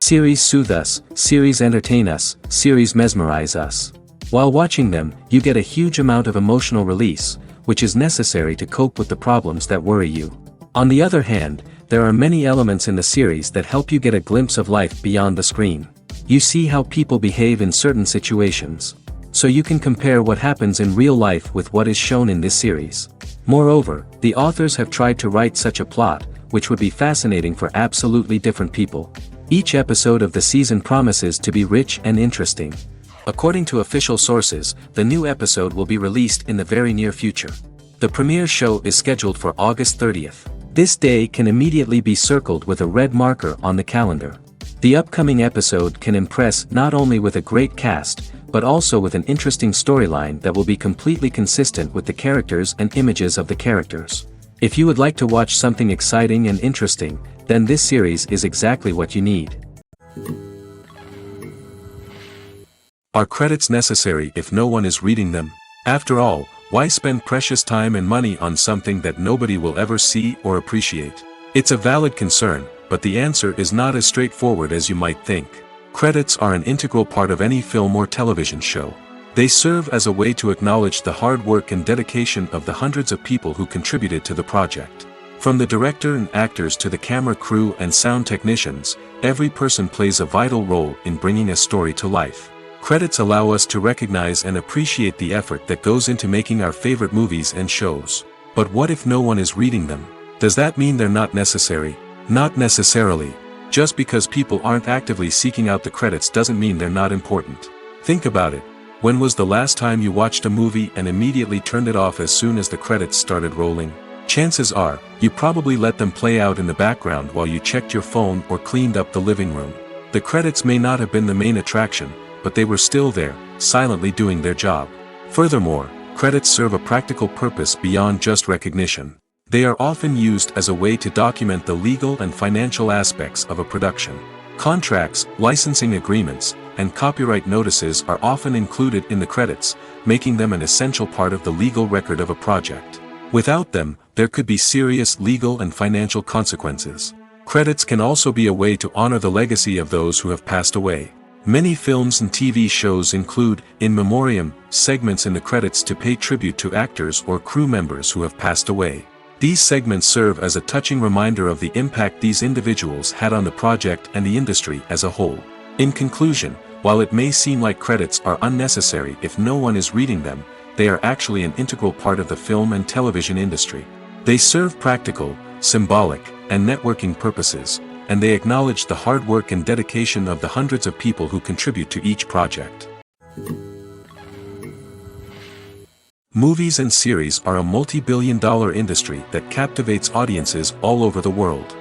Series soothe us, series entertain us, series mesmerize us. While watching them, you get a huge amount of emotional release, which is necessary to cope with the problems that worry you. On the other hand, there are many elements in the series that help you get a glimpse of life beyond the screen. You see how people behave in certain situations. So you can compare what happens in real life with what is shown in this series. Moreover, the authors have tried to write such a plot, which would be fascinating for absolutely different people. Each episode of the season promises to be rich and interesting. According to official sources, the new episode will be released in the very near future. The premiere show is scheduled for August 30th. This day can immediately be circled with a red marker on the calendar. The upcoming episode can impress not only with a great cast, but also with an interesting storyline that will be completely consistent with the characters and images of the characters. If you would like to watch something exciting and interesting, then this series is exactly what you need. Are credits necessary if no one is reading them? After all, why spend precious time and money on something that nobody will ever see or appreciate? It's a valid concern, but the answer is not as straightforward as you might think. Credits are an integral part of any film or television show. They serve as a way to acknowledge the hard work and dedication of the hundreds of people who contributed to the project. From the director and actors to the camera crew and sound technicians, every person plays a vital role in bringing a story to life. Credits allow us to recognize and appreciate the effort that goes into making our favorite movies and shows. But what if no one is reading them? Does that mean they're not necessary? Not necessarily. Just because people aren't actively seeking out the credits doesn't mean they're not important. Think about it. When was the last time you watched a movie and immediately turned it off as soon as the credits started rolling? Chances are, you probably let them play out in the background while you checked your phone or cleaned up the living room. The credits may not have been the main attraction, but they were still there, silently doing their job. Furthermore, credits serve a practical purpose beyond just recognition. They are often used as a way to document the legal and financial aspects of a production. Contracts, licensing agreements, and copyright notices are often included in the credits, making them an essential part of the legal record of a project. Without them, there could be serious legal and financial consequences. Credits can also be a way to honor the legacy of those who have passed away. Many films and TV shows include, in memoriam, segments in the credits to pay tribute to actors or crew members who have passed away. These segments serve as a touching reminder of the impact these individuals had on the project and the industry as a whole. In conclusion, while it may seem like credits are unnecessary if no one is reading them, they are actually an integral part of the film and television industry. They serve practical, symbolic, and networking purposes, and they acknowledge the hard work and dedication of the hundreds of people who contribute to each project. Movies and series are a multi-billion-dollar industry that captivates audiences all over the world.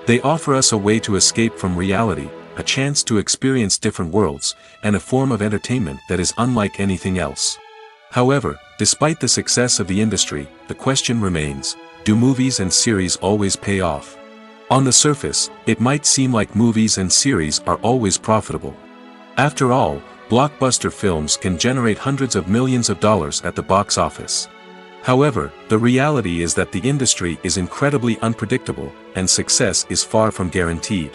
They offer us a way to escape from reality, a chance to experience different worlds, and a form of entertainment that is unlike anything else. However, despite the success of the industry, the question remains, do movies and series always pay off? On the surface, it might seem like movies and series are always profitable. After all, blockbuster films can generate hundreds of millions of dollars at the box office. However, the reality is that the industry is incredibly unpredictable, and success is far from guaranteed.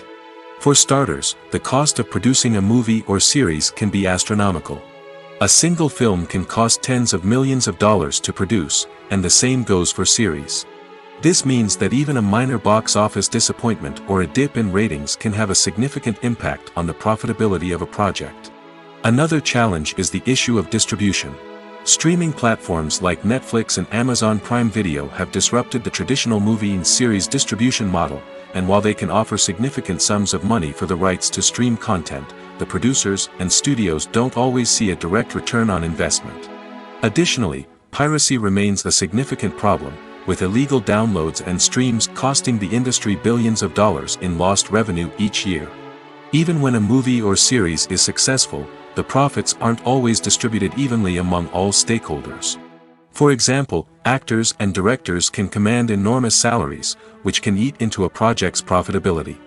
For starters, the cost of producing a movie or series can be astronomical. A single film can cost tens of millions of dollars to produce, and the same goes for series. This means that even a minor box office disappointment or a dip in ratings can have a significant impact on the profitability of a project. Another challenge is the issue of distribution. Streaming platforms like Netflix and Amazon Prime Video have disrupted the traditional movie and series distribution model, and while they can offer significant sums of money for the rights to stream content, the producers and studios don't always see a direct return on investment. Additionally, piracy remains a significant problem, with illegal downloads and streams costing the industry billions of dollars in lost revenue each year. Even when a movie or series is successful, the profits aren't always distributed evenly among all stakeholders. For example, actors and directors can command enormous salaries, which can eat into a project's profitability.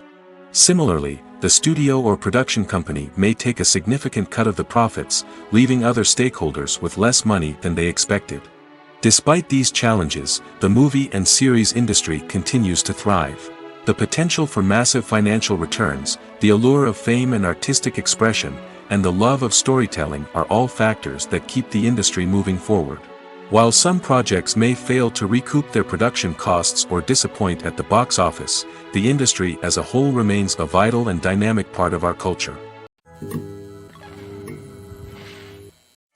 Similarly, the studio or production company may take a significant cut of the profits, leaving other stakeholders with less money than they expected. Despite these challenges, the movie and series industry continues to thrive. The potential for massive financial returns, the allure of fame and artistic expression, and the love of storytelling are all factors that keep the industry moving forward. While some projects may fail to recoup their production costs or disappoint at the box office, the industry as a whole remains a vital and dynamic part of our culture.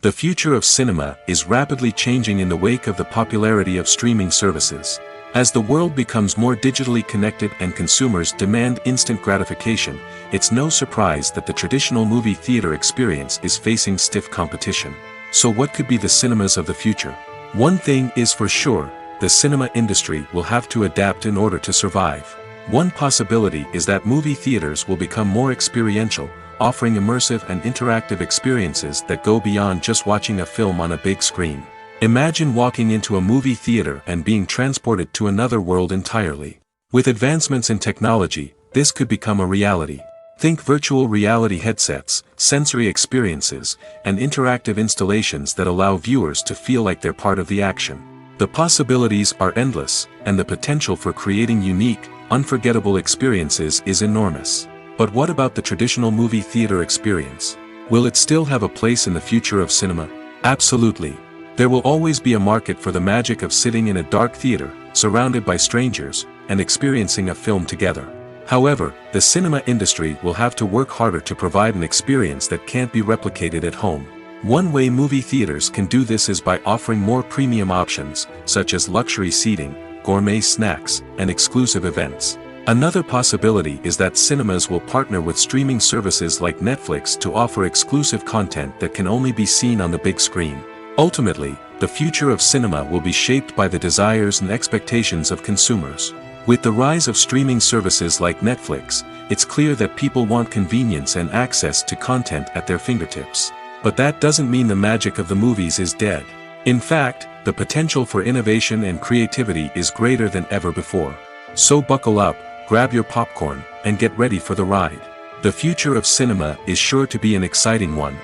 The future of cinema is rapidly changing in the wake of the popularity of streaming services. As the world becomes more digitally connected and consumers demand instant gratification, it's no surprise that the traditional movie theater experience is facing stiff competition. So what could be the cinemas of the future? One thing is for sure, the cinema industry will have to adapt in order to survive. One possibility is that movie theaters will become more experiential, offering immersive and interactive experiences that go beyond just watching a film on a big screen. Imagine walking into a movie theater and being transported to another world entirely. With advancements in technology, this could become a reality. Think virtual reality headsets, sensory experiences, and interactive installations that allow viewers to feel like they're part of the action. The possibilities are endless, and the potential for creating unique, unforgettable experiences is enormous. But what about the traditional movie theater experience? Will it still have a place in the future of cinema? Absolutely. There will always be a market for the magic of sitting in a dark theater, surrounded by strangers, and experiencing a film together. However, the cinema industry will have to work harder to provide an experience that can't be replicated at home. One way movie theaters can do this is by offering more premium options, such as luxury seating, gourmet snacks, and exclusive events. Another possibility is that cinemas will partner with streaming services like Netflix to offer exclusive content that can only be seen on the big screen. Ultimately, the future of cinema will be shaped by the desires and expectations of consumers. With the rise of streaming services like Netflix, it's clear that people want convenience and access to content at their fingertips. But that doesn't mean the magic of the movies is dead. In fact, the potential for innovation and creativity is greater than ever before. So buckle up, grab your popcorn, and get ready for the ride. The future of cinema is sure to be an exciting one.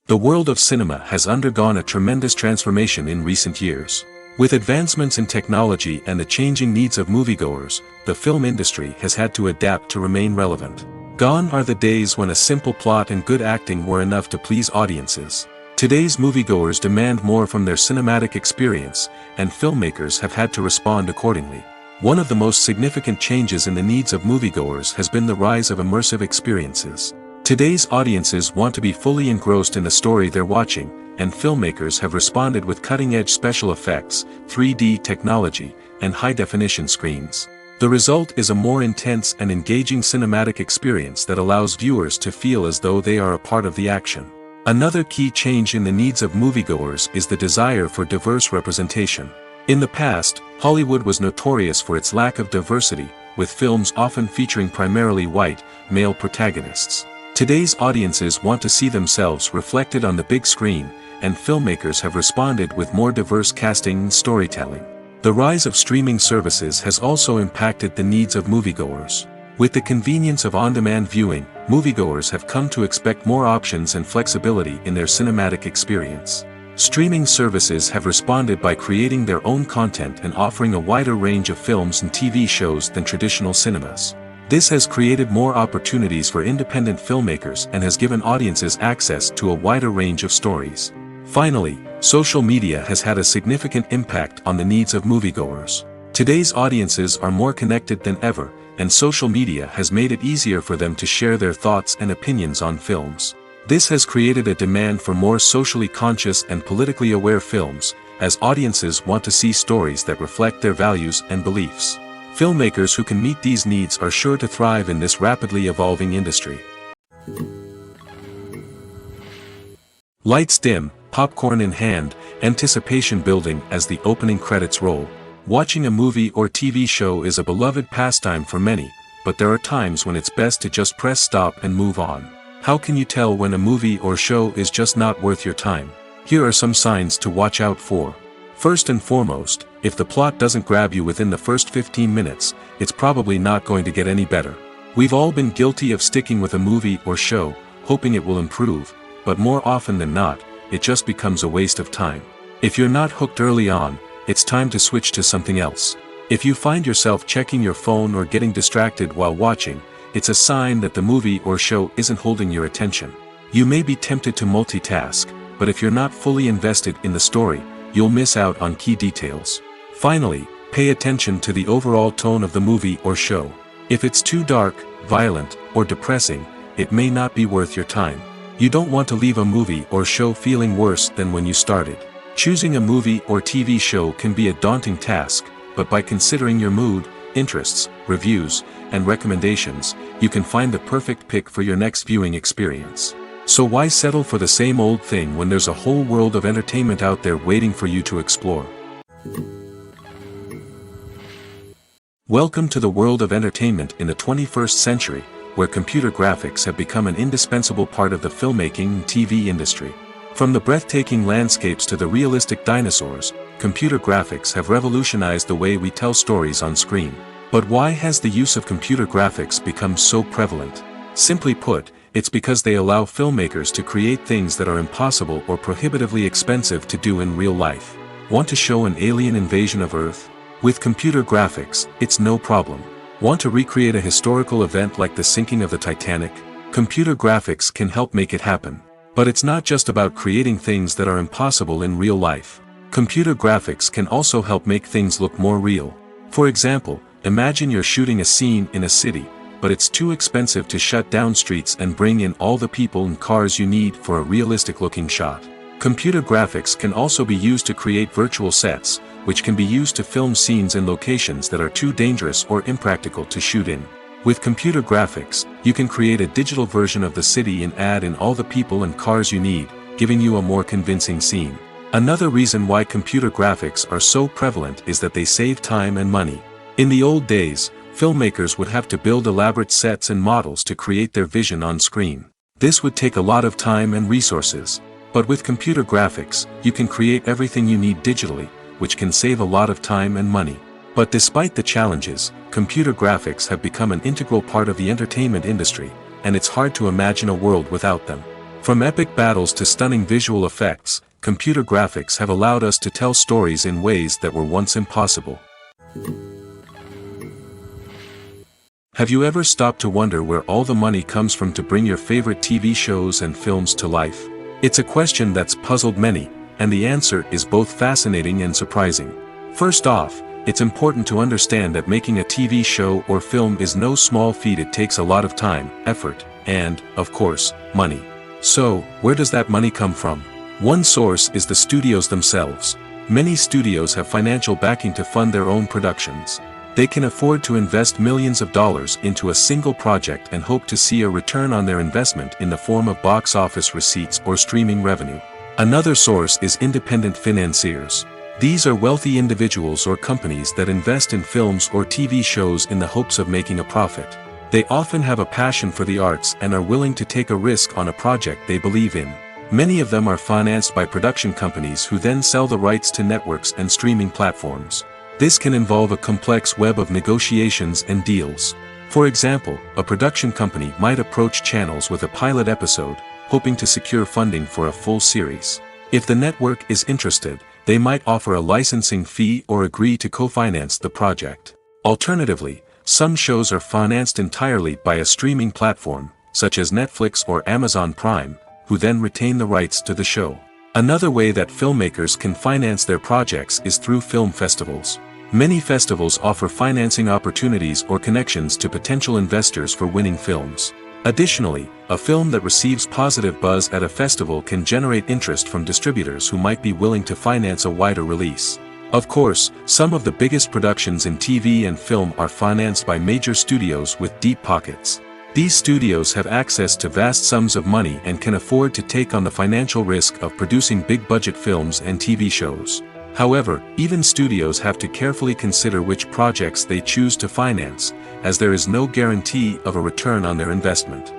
The world of cinema has undergone a tremendous transformation in recent years. With advancements in technology and the changing needs of moviegoers, the film industry has had to adapt to remain relevant. Gone are the days when a simple plot and good acting were enough to please audiences. Today's moviegoers demand more from their cinematic experience, and filmmakers have had to respond accordingly. One of the most significant changes in the needs of moviegoers has been the rise of immersive experiences. Today's audiences want to be fully engrossed in the story they're watching, and filmmakers have responded with cutting-edge special effects, 3D technology, and high-definition screens. The result is a more intense and engaging cinematic experience that allows viewers to feel as though they are a part of the action. Another key change in the needs of moviegoers is the desire for diverse representation. In the past, Hollywood was notorious for its lack of diversity, with films often featuring primarily white, male protagonists. Today's audiences want to see themselves reflected on the big screen, and filmmakers have responded with more diverse casting and storytelling. The rise of streaming services has also impacted the needs of moviegoers. With the convenience of on-demand viewing, moviegoers have come to expect more options and flexibility in their cinematic experience. Streaming services have responded by creating their own content and offering a wider range of films and TV shows than traditional cinemas. This has created more opportunities for independent filmmakers and has given audiences access to a wider range of stories. Finally, social media has had a significant impact on the needs of moviegoers. Today's audiences are more connected than ever, and social media has made it easier for them to share their thoughts and opinions on films. This has created a demand for more socially conscious and politically aware films, as audiences want to see stories that reflect their values and beliefs. Filmmakers who can meet these needs are sure to thrive in this rapidly evolving industry. Lights dim, popcorn in hand, anticipation building as the opening credits roll. Watching a movie or TV show is a beloved pastime for many, but there are times when it's best to just press stop and move on. How can you tell when a movie or show is just not worth your time? Here are some signs to watch out for. First and foremost, if the plot doesn't grab you within the first 15 minutes, it's probably not going to get any better. We've all been guilty of sticking with a movie or show, hoping it will improve, but more often than not, it just becomes a waste of time. If you're not hooked early on, it's time to switch to something else. If you find yourself checking your phone or getting distracted while watching, it's a sign that the movie or show isn't holding your attention. You may be tempted to multitask, but if you're not fully invested in the story, you'll miss out on key details. Finally, pay attention to the overall tone of the movie or show. If it's too dark, violent, or depressing, it may not be worth your time. You don't want to leave a movie or show feeling worse than when you started. Choosing a movie or TV show can be a daunting task, but by considering your mood, interests, reviews, and recommendations, you can find the perfect pick for your next viewing experience. So why settle for the same old thing when there's a whole world of entertainment out there waiting for you to explore? Welcome to the world of entertainment in the 21st century, where computer graphics have become an indispensable part of the filmmaking and TV industry. From the breathtaking landscapes to the realistic dinosaurs, computer graphics have revolutionized the way we tell stories on screen. But why has the use of computer graphics become so prevalent? Simply put, it's because they allow filmmakers to create things that are impossible or prohibitively expensive to do in real life. Want to show an alien invasion of Earth? With computer graphics, it's no problem. Want to recreate a historical event like the sinking of the Titanic? Computer graphics can help make it happen. But it's not just about creating things that are impossible in real life. Computer graphics can also help make things look more real. For example, imagine you're shooting a scene in a city, but it's too expensive to shut down streets and bring in all the people and cars you need for a realistic-looking shot. Computer graphics can also be used to create virtual sets, which can be used to film scenes in locations that are too dangerous or impractical to shoot in. With computer graphics, you can create a digital version of the city and add in all the people and cars you need, giving you a more convincing scene. Another reason why computer graphics are so prevalent is that they save time and money. In the old days, filmmakers would have to build elaborate sets and models to create their vision on screen. This would take a lot of time and resources. But with computer graphics, you can create everything you need digitally, which can save a lot of time and money. But despite the challenges, computer graphics have become an integral part of the entertainment industry, and it's hard to imagine a world without them. From epic battles to stunning visual effects, computer graphics have allowed us to tell stories in ways that were once impossible. Have you ever stopped to wonder where all the money comes from to bring your favorite TV shows and films to life? It's a question that's puzzled many, and the answer is both fascinating and surprising. First off, it's important to understand that making a TV show or film is no small feat. It takes a lot of time, effort, and, of course, money. So, where does that money come from? One source is the studios themselves. Many studios have financial backing to fund their own productions. They can afford to invest millions of dollars into a single project and hope to see a return on their investment in the form of box office receipts or streaming revenue. Another source is independent financiers. These are wealthy individuals or companies that invest in films or TV shows in the hopes of making a profit. They often have a passion for the arts and are willing to take a risk on a project they believe in. Many of them are financed by production companies who then sell the rights to networks and streaming platforms. This can involve a complex web of negotiations and deals. For example, a production company might approach channels with a pilot episode, hoping to secure funding for a full series. If the network is interested, they might offer a licensing fee or agree to co-finance the project. Alternatively, some shows are financed entirely by a streaming platform, such as Netflix or Amazon Prime, who then retain the rights to the show. Another way that filmmakers can finance their projects is through film festivals. Many festivals offer financing opportunities or connections to potential investors for winning films. Additionally, a film that receives positive buzz at a festival can generate interest from distributors who might be willing to finance a wider release. Of course, some of the biggest productions in TV and film are financed by major studios with deep pockets. These studios have access to vast sums of money and can afford to take on the financial risk of producing big-budget films and TV shows. However, even studios have to carefully consider which projects they choose to finance, as there is no guarantee of a return on their investment.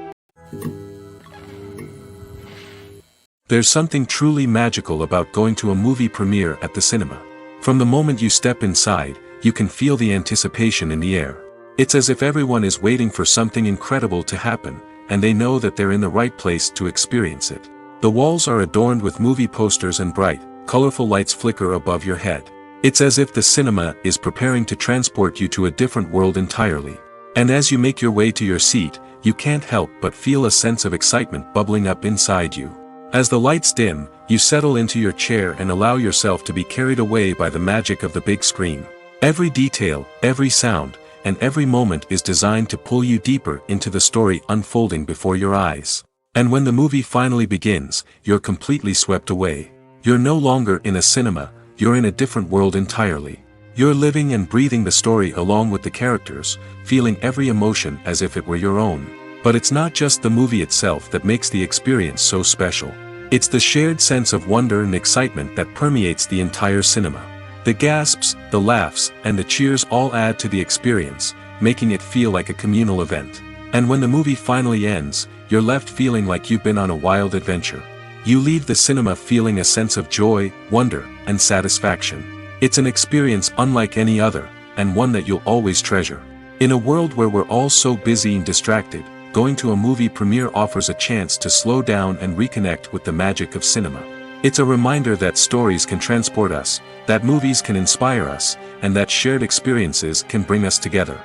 There's something truly magical about going to a movie premiere at the cinema. From the moment you step inside, you can feel the anticipation in the air. It's as if everyone is waiting for something incredible to happen, and they know that they're in the right place to experience it. The walls are adorned with movie posters and bright, colorful lights flicker above your head. It's as if the cinema is preparing to transport you to a different world entirely. And as you make your way to your seat, you can't help but feel a sense of excitement bubbling up inside you. As the lights dim, you settle into your chair and allow yourself to be carried away by the magic of the big screen. Every detail, every sound, and every moment is designed to pull you deeper into the story unfolding before your eyes. And when the movie finally begins, you're completely swept away. You're no longer in a cinema, you're in a different world entirely. You're living and breathing the story along with the characters, feeling every emotion as if it were your own. But it's not just the movie itself that makes the experience so special. It's the shared sense of wonder and excitement that permeates the entire cinema. The gasps, the laughs, and the cheers all add to the experience, making it feel like a communal event. And when the movie finally ends, you're left feeling like you've been on a wild adventure. You leave the cinema feeling a sense of joy, wonder, and satisfaction. It's an experience unlike any other, and one that you'll always treasure. In a world where we're all so busy and distracted, going to a movie premiere offers a chance to slow down and reconnect with the magic of cinema. It's a reminder that stories can transport us, that movies can inspire us, and that shared experiences can bring us together.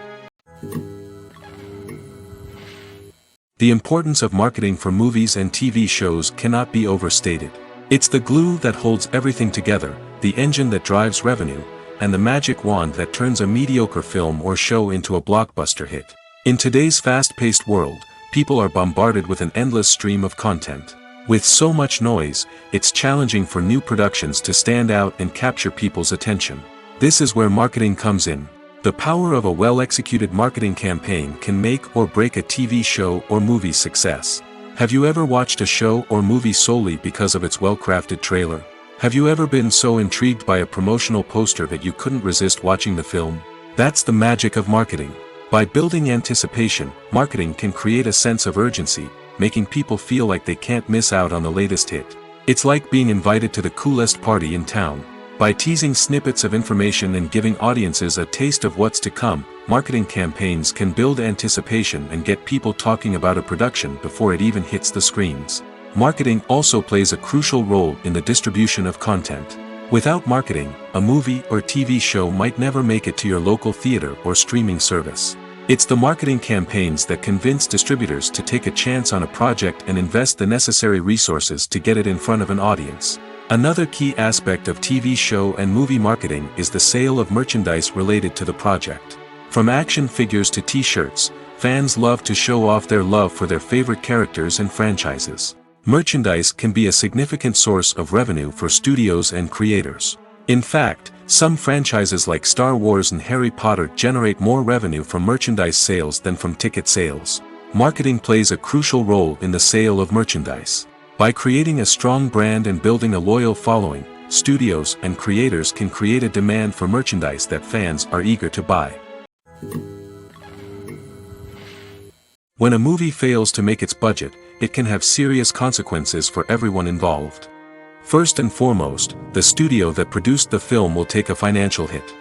The importance of marketing for movies and TV shows cannot be overstated. It's the glue that holds everything together, the engine that drives revenue, and the magic wand that turns a mediocre film or show into a blockbuster hit. In today's fast-paced world, people are bombarded with an endless stream of content. With so much noise, it's challenging for new productions to stand out and capture people's attention. This is where marketing comes in. The power of a well-executed marketing campaign can make or break a TV show or movie's success. Have you ever watched a show or movie solely because of its well-crafted trailer? Have you ever been so intrigued by a promotional poster that you couldn't resist watching the film? That's the magic of marketing. By building anticipation, marketing can create a sense of urgency, making people feel like they can't miss out on the latest hit. It's like being invited to the coolest party in town. By teasing snippets of information and giving audiences a taste of what's to come, marketing campaigns can build anticipation and get people talking about a production before it even hits the screens. Marketing also plays a crucial role in the distribution of content. Without marketing, a movie or TV show might never make it to your local theater or streaming service. It's the marketing campaigns that convince distributors to take a chance on a project and invest the necessary resources to get it in front of an audience. Another key aspect of TV show and movie marketing is the sale of merchandise related to the project. From action figures to t-shirts, fans love to show off their love for their favorite characters and franchises. Merchandise can be a significant source of revenue for studios and creators. In fact, some franchises like Star Wars and Harry Potter generate more revenue from merchandise sales than from ticket sales. Marketing plays a crucial role in the sale of merchandise. By creating a strong brand and building a loyal following, studios and creators can create a demand for merchandise that fans are eager to buy. When a movie fails to make its budget, it can have serious consequences for everyone involved. First and foremost, the studio that produced the film will take a financial hit.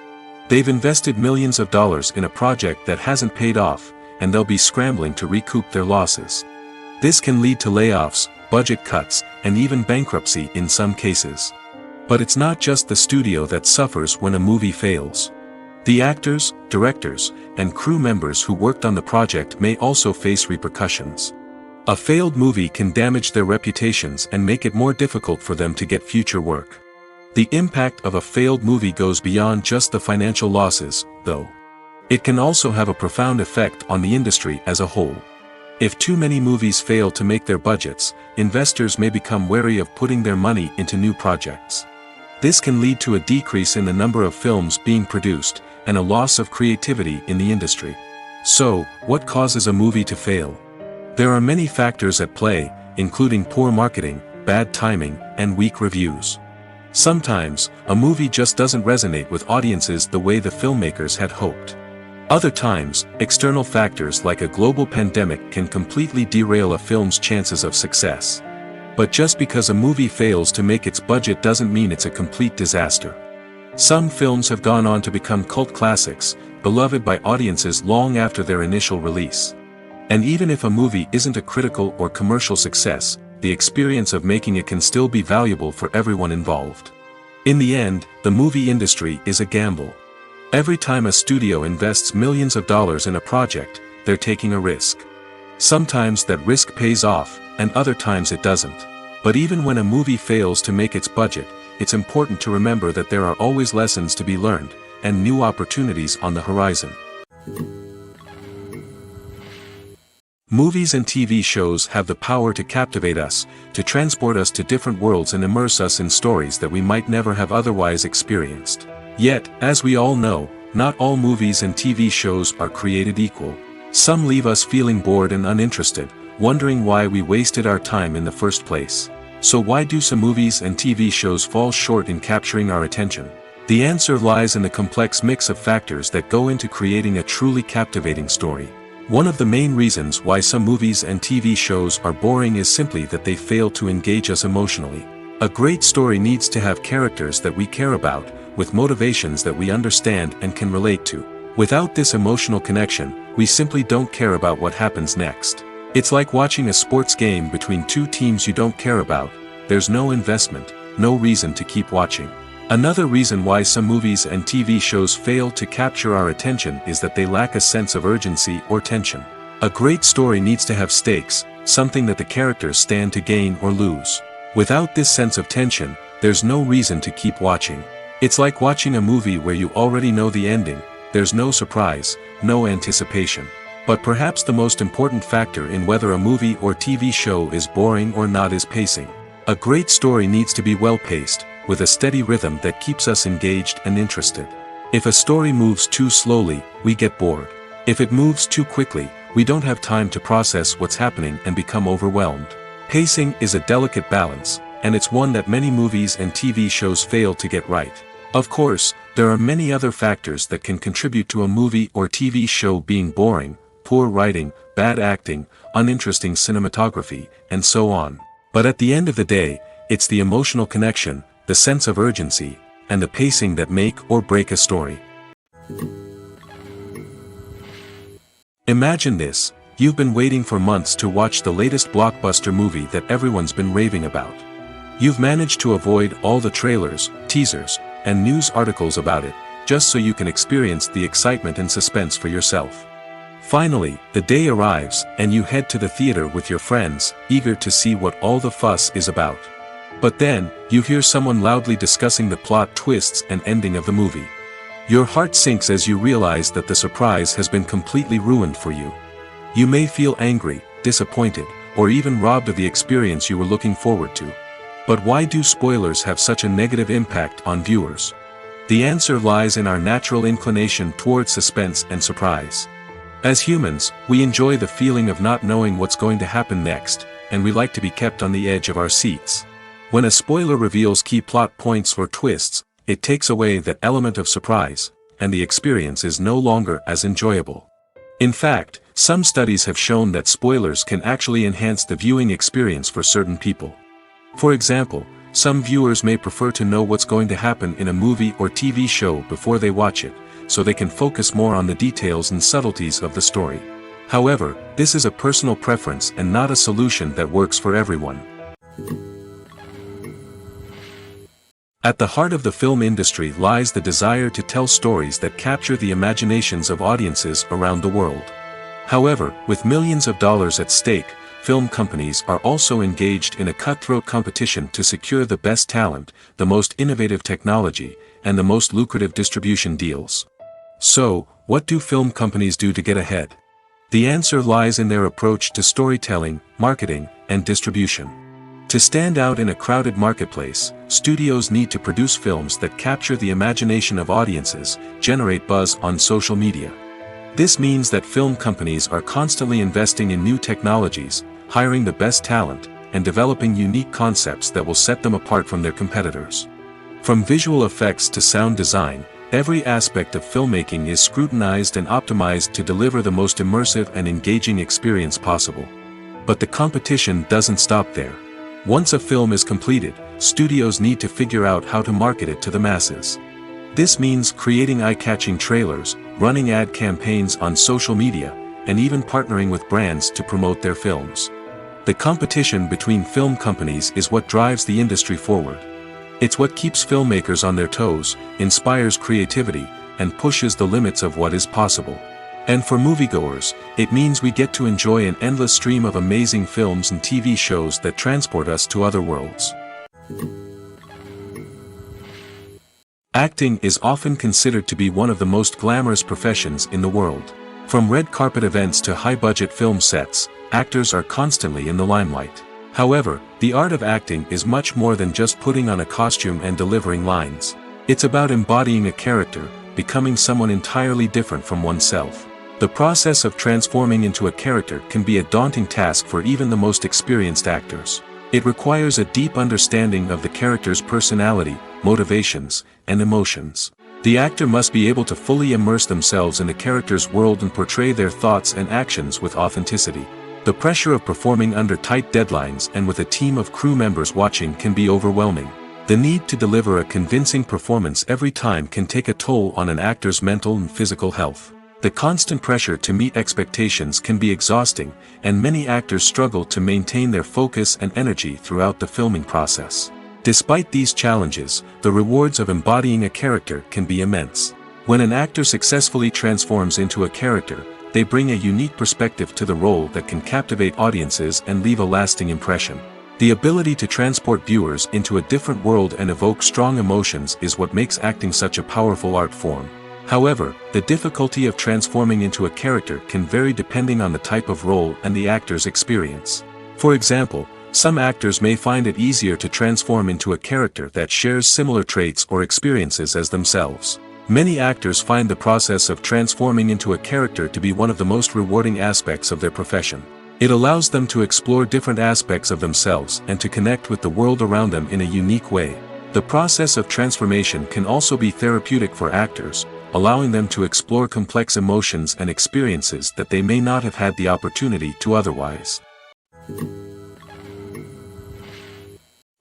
They've invested millions of dollars in a project that hasn't paid off, and they'll be scrambling to recoup their losses. This can lead to layoffs, budget cuts, and even bankruptcy in some cases. But it's not just the studio that suffers when a movie fails. The actors, directors, and crew members who worked on the project may also face repercussions. A failed movie can damage their reputations and make it more difficult for them to get future work. The impact of a failed movie goes beyond just the financial losses, though. It can also have a profound effect on the industry as a whole. If too many movies fail to make their budgets, investors may become wary of putting their money into new projects. This can lead to a decrease in the number of films being produced, and a loss of creativity in the industry. So, what causes a movie to fail? There are many factors at play, including poor marketing, bad timing, and weak reviews. Sometimes, a movie just doesn't resonate with audiences the way the filmmakers had hoped. Other times, external factors like a global pandemic can completely derail a film's chances of success. But just because a movie fails to make its budget doesn't mean it's a complete disaster. Some films have gone on to become cult classics, beloved by audiences long after their initial release. And even if a movie isn't a critical or commercial success, the experience of making it can still be valuable for everyone involved. In the end, the movie industry is a gamble. Every time a studio invests millions of dollars in a project, they're taking a risk. Sometimes that risk pays off, and other times it doesn't. But even when a movie fails to make its budget, it's important to remember that there are always lessons to be learned, and new opportunities on the horizon. Movies and TV shows have the power to captivate us, to transport us to different worlds and immerse us in stories that we might never have otherwise experienced. Yet, as we all know, not all movies and TV shows are created equal. Some leave us feeling bored and uninterested, wondering why we wasted our time in the first place. So why do some movies and TV shows fall short in capturing our attention? The answer lies in the complex mix of factors that go into creating a truly captivating story. One of the main reasons why some movies and TV shows are boring is simply that they fail to engage us emotionally. A great story needs to have characters that we care about, with motivations that we understand and can relate to. Without this emotional connection, we simply don't care about what happens next. It's like watching a sports game between two teams you don't care about. There's no investment, no reason to keep watching. Another reason why some movies and TV shows fail to capture our attention is that they lack a sense of urgency or tension. A great story needs to have stakes, something that the characters stand to gain or lose. Without this sense of tension, there's no reason to keep watching. It's like watching a movie where you already know the ending. There's no surprise, no anticipation. But perhaps the most important factor in whether a movie or TV show is boring or not is pacing. A great story needs to be well-paced, with a steady rhythm that keeps us engaged and interested. If a story moves too slowly, we get bored. If it moves too quickly, we don't have time to process what's happening and become overwhelmed. Pacing is a delicate balance, and it's one that many movies and TV shows fail to get right. Of course, there are many other factors that can contribute to a movie or TV show being boring: poor writing, bad acting, uninteresting cinematography, and so on. But at the end of the day, it's the emotional connection, the sense of urgency, and the pacing that make or break a story. Imagine this: you've been waiting for months to watch the latest blockbuster movie that everyone's been raving about. You've managed to avoid all the trailers, teasers, and news articles about it, just so you can experience the excitement and suspense for yourself. Finally, the day arrives, and you head to the theater with your friends, eager to see what all the fuss is about. But then, you hear someone loudly discussing the plot twists and ending of the movie. Your heart sinks as you realize that the surprise has been completely ruined for you. You may feel angry, disappointed, or even robbed of the experience you were looking forward to. But why do spoilers have such a negative impact on viewers? The answer lies in our natural inclination toward suspense and surprise. As humans, we enjoy the feeling of not knowing what's going to happen next, and we like to be kept on the edge of our seats. When a spoiler reveals key plot points or twists, it takes away that element of surprise, and the experience is no longer as enjoyable. In fact, some studies have shown that spoilers can actually enhance the viewing experience for certain people. For example, some viewers may prefer to know what's going to happen in a movie or TV show before they watch it, so they can focus more on the details and subtleties of the story. However, this is a personal preference and not a solution that works for everyone. At the heart of the film industry lies the desire to tell stories that capture the imaginations of audiences around the world. However, with millions of dollars at stake, film companies are also engaged in a cutthroat competition to secure the best talent, the most innovative technology, and the most lucrative distribution deals. So, what do film companies do to get ahead? The answer lies in their approach to storytelling, marketing, and distribution. To stand out in a crowded marketplace, studios need to produce films that capture the imagination of audiences, generate buzz on social media. This means that film companies are constantly investing in new technologies, hiring the best talent, and developing unique concepts that will set them apart from their competitors. From visual effects to sound design, every aspect of filmmaking is scrutinized and optimized to deliver the most immersive and engaging experience possible. But the competition doesn't stop there. Once a film is completed, studios need to figure out how to market it to the masses. This means creating eye-catching trailers, running ad campaigns on social media, and even partnering with brands to promote their films. The competition between film companies is what drives the industry forward. It's what keeps filmmakers on their toes, inspires creativity, and pushes the limits of what is possible. And for moviegoers, it means we get to enjoy an endless stream of amazing films and TV shows that transport us to other worlds. Acting is often considered to be one of the most glamorous professions in the world. From red carpet events to high-budget film sets, actors are constantly in the limelight. However, the art of acting is much more than just putting on a costume and delivering lines. It's about embodying a character, becoming someone entirely different from oneself. The process of transforming into a character can be a daunting task for even the most experienced actors. It requires a deep understanding of the character's personality, motivations, and emotions. The actor must be able to fully immerse themselves in the character's world and portray their thoughts and actions with authenticity. The pressure of performing under tight deadlines and with a team of crew members watching can be overwhelming. The need to deliver a convincing performance every time can take a toll on an actor's mental and physical health. The constant pressure to meet expectations can be exhausting, and many actors struggle to maintain their focus and energy throughout the filming process. Despite these challenges, the rewards of embodying a character can be immense. When an actor successfully transforms into a character, they bring a unique perspective to the role that can captivate audiences and leave a lasting impression. The ability to transport viewers into a different world and evoke strong emotions is what makes acting such a powerful art form. However, the difficulty of transforming into a character can vary depending on the type of role and the actor's experience. For example, some actors may find it easier to transform into a character that shares similar traits or experiences as themselves. Many actors find the process of transforming into a character to be one of the most rewarding aspects of their profession. It allows them to explore different aspects of themselves and to connect with the world around them in a unique way. The process of transformation can also be therapeutic for actors, allowing them to explore complex emotions and experiences that they may not have had the opportunity to otherwise.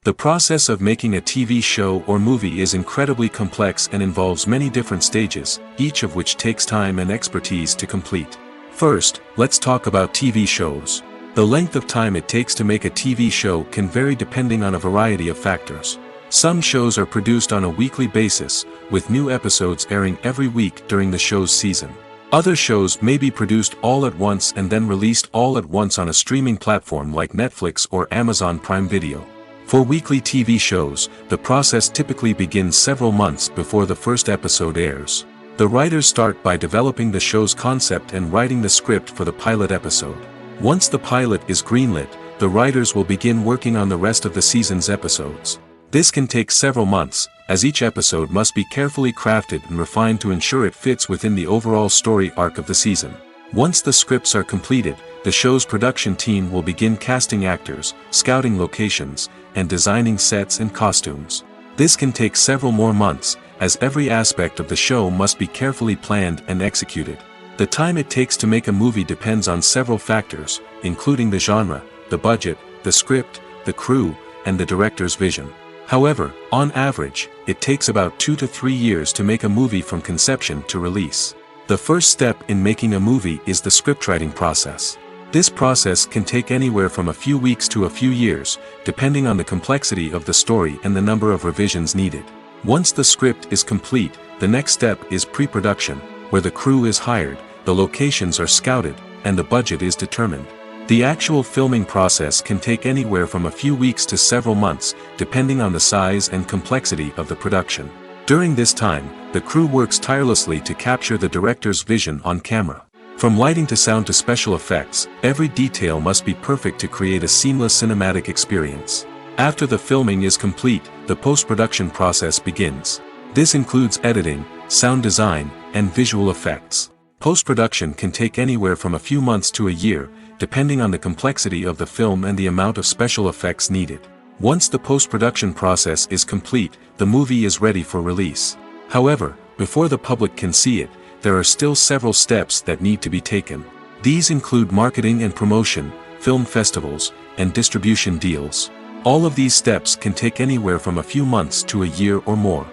The process of making a TV show or movie is incredibly complex and involves many different stages, each of which takes time and expertise to complete. First, let's talk about TV shows. The length of time it takes to make a TV show can vary depending on a variety of factors. Some shows are produced on a weekly basis, with new episodes airing every week during the show's season. Other shows may be produced all at once and then released all at once on a streaming platform like Netflix or Amazon Prime Video. For weekly TV shows, the process typically begins several months before the first episode airs. The writers start by developing the show's concept and writing the script for the pilot episode. Once the pilot is greenlit, the writers will begin working on the rest of the season's episodes. This can take several months, as each episode must be carefully crafted and refined to ensure it fits within the overall story arc of the season. Once the scripts are completed, the show's production team will begin casting actors, scouting locations, and designing sets and costumes. This can take several more months, as every aspect of the show must be carefully planned and executed. The time it takes to make a movie depends on several factors, including the genre, the budget, the script, the crew, and the director's vision. However, on average, it takes about 2 to 3 years to make a movie from conception to release. The first step in making a movie is the scriptwriting process. This process can take anywhere from a few weeks to a few years, depending on the complexity of the story and the number of revisions needed. Once the script is complete, the next step is pre-production, where the crew is hired, the locations are scouted, and the budget is determined. The actual filming process can take anywhere from a few weeks to several months, depending on the size and complexity of the production. During this time, the crew works tirelessly to capture the director's vision on camera. From lighting to sound to special effects, every detail must be perfect to create a seamless cinematic experience. After the filming is complete, the post-production process begins. This includes editing, sound design, and visual effects. Post-production can take anywhere from a few months to a year, depending on the complexity of the film and the amount of special effects needed. Once the post-production process is complete, the movie is ready for release. However, before the public can see it, there are still several steps that need to be taken. These include marketing and promotion, film festivals, and distribution deals. All of these steps can take anywhere from a few months to a year or more.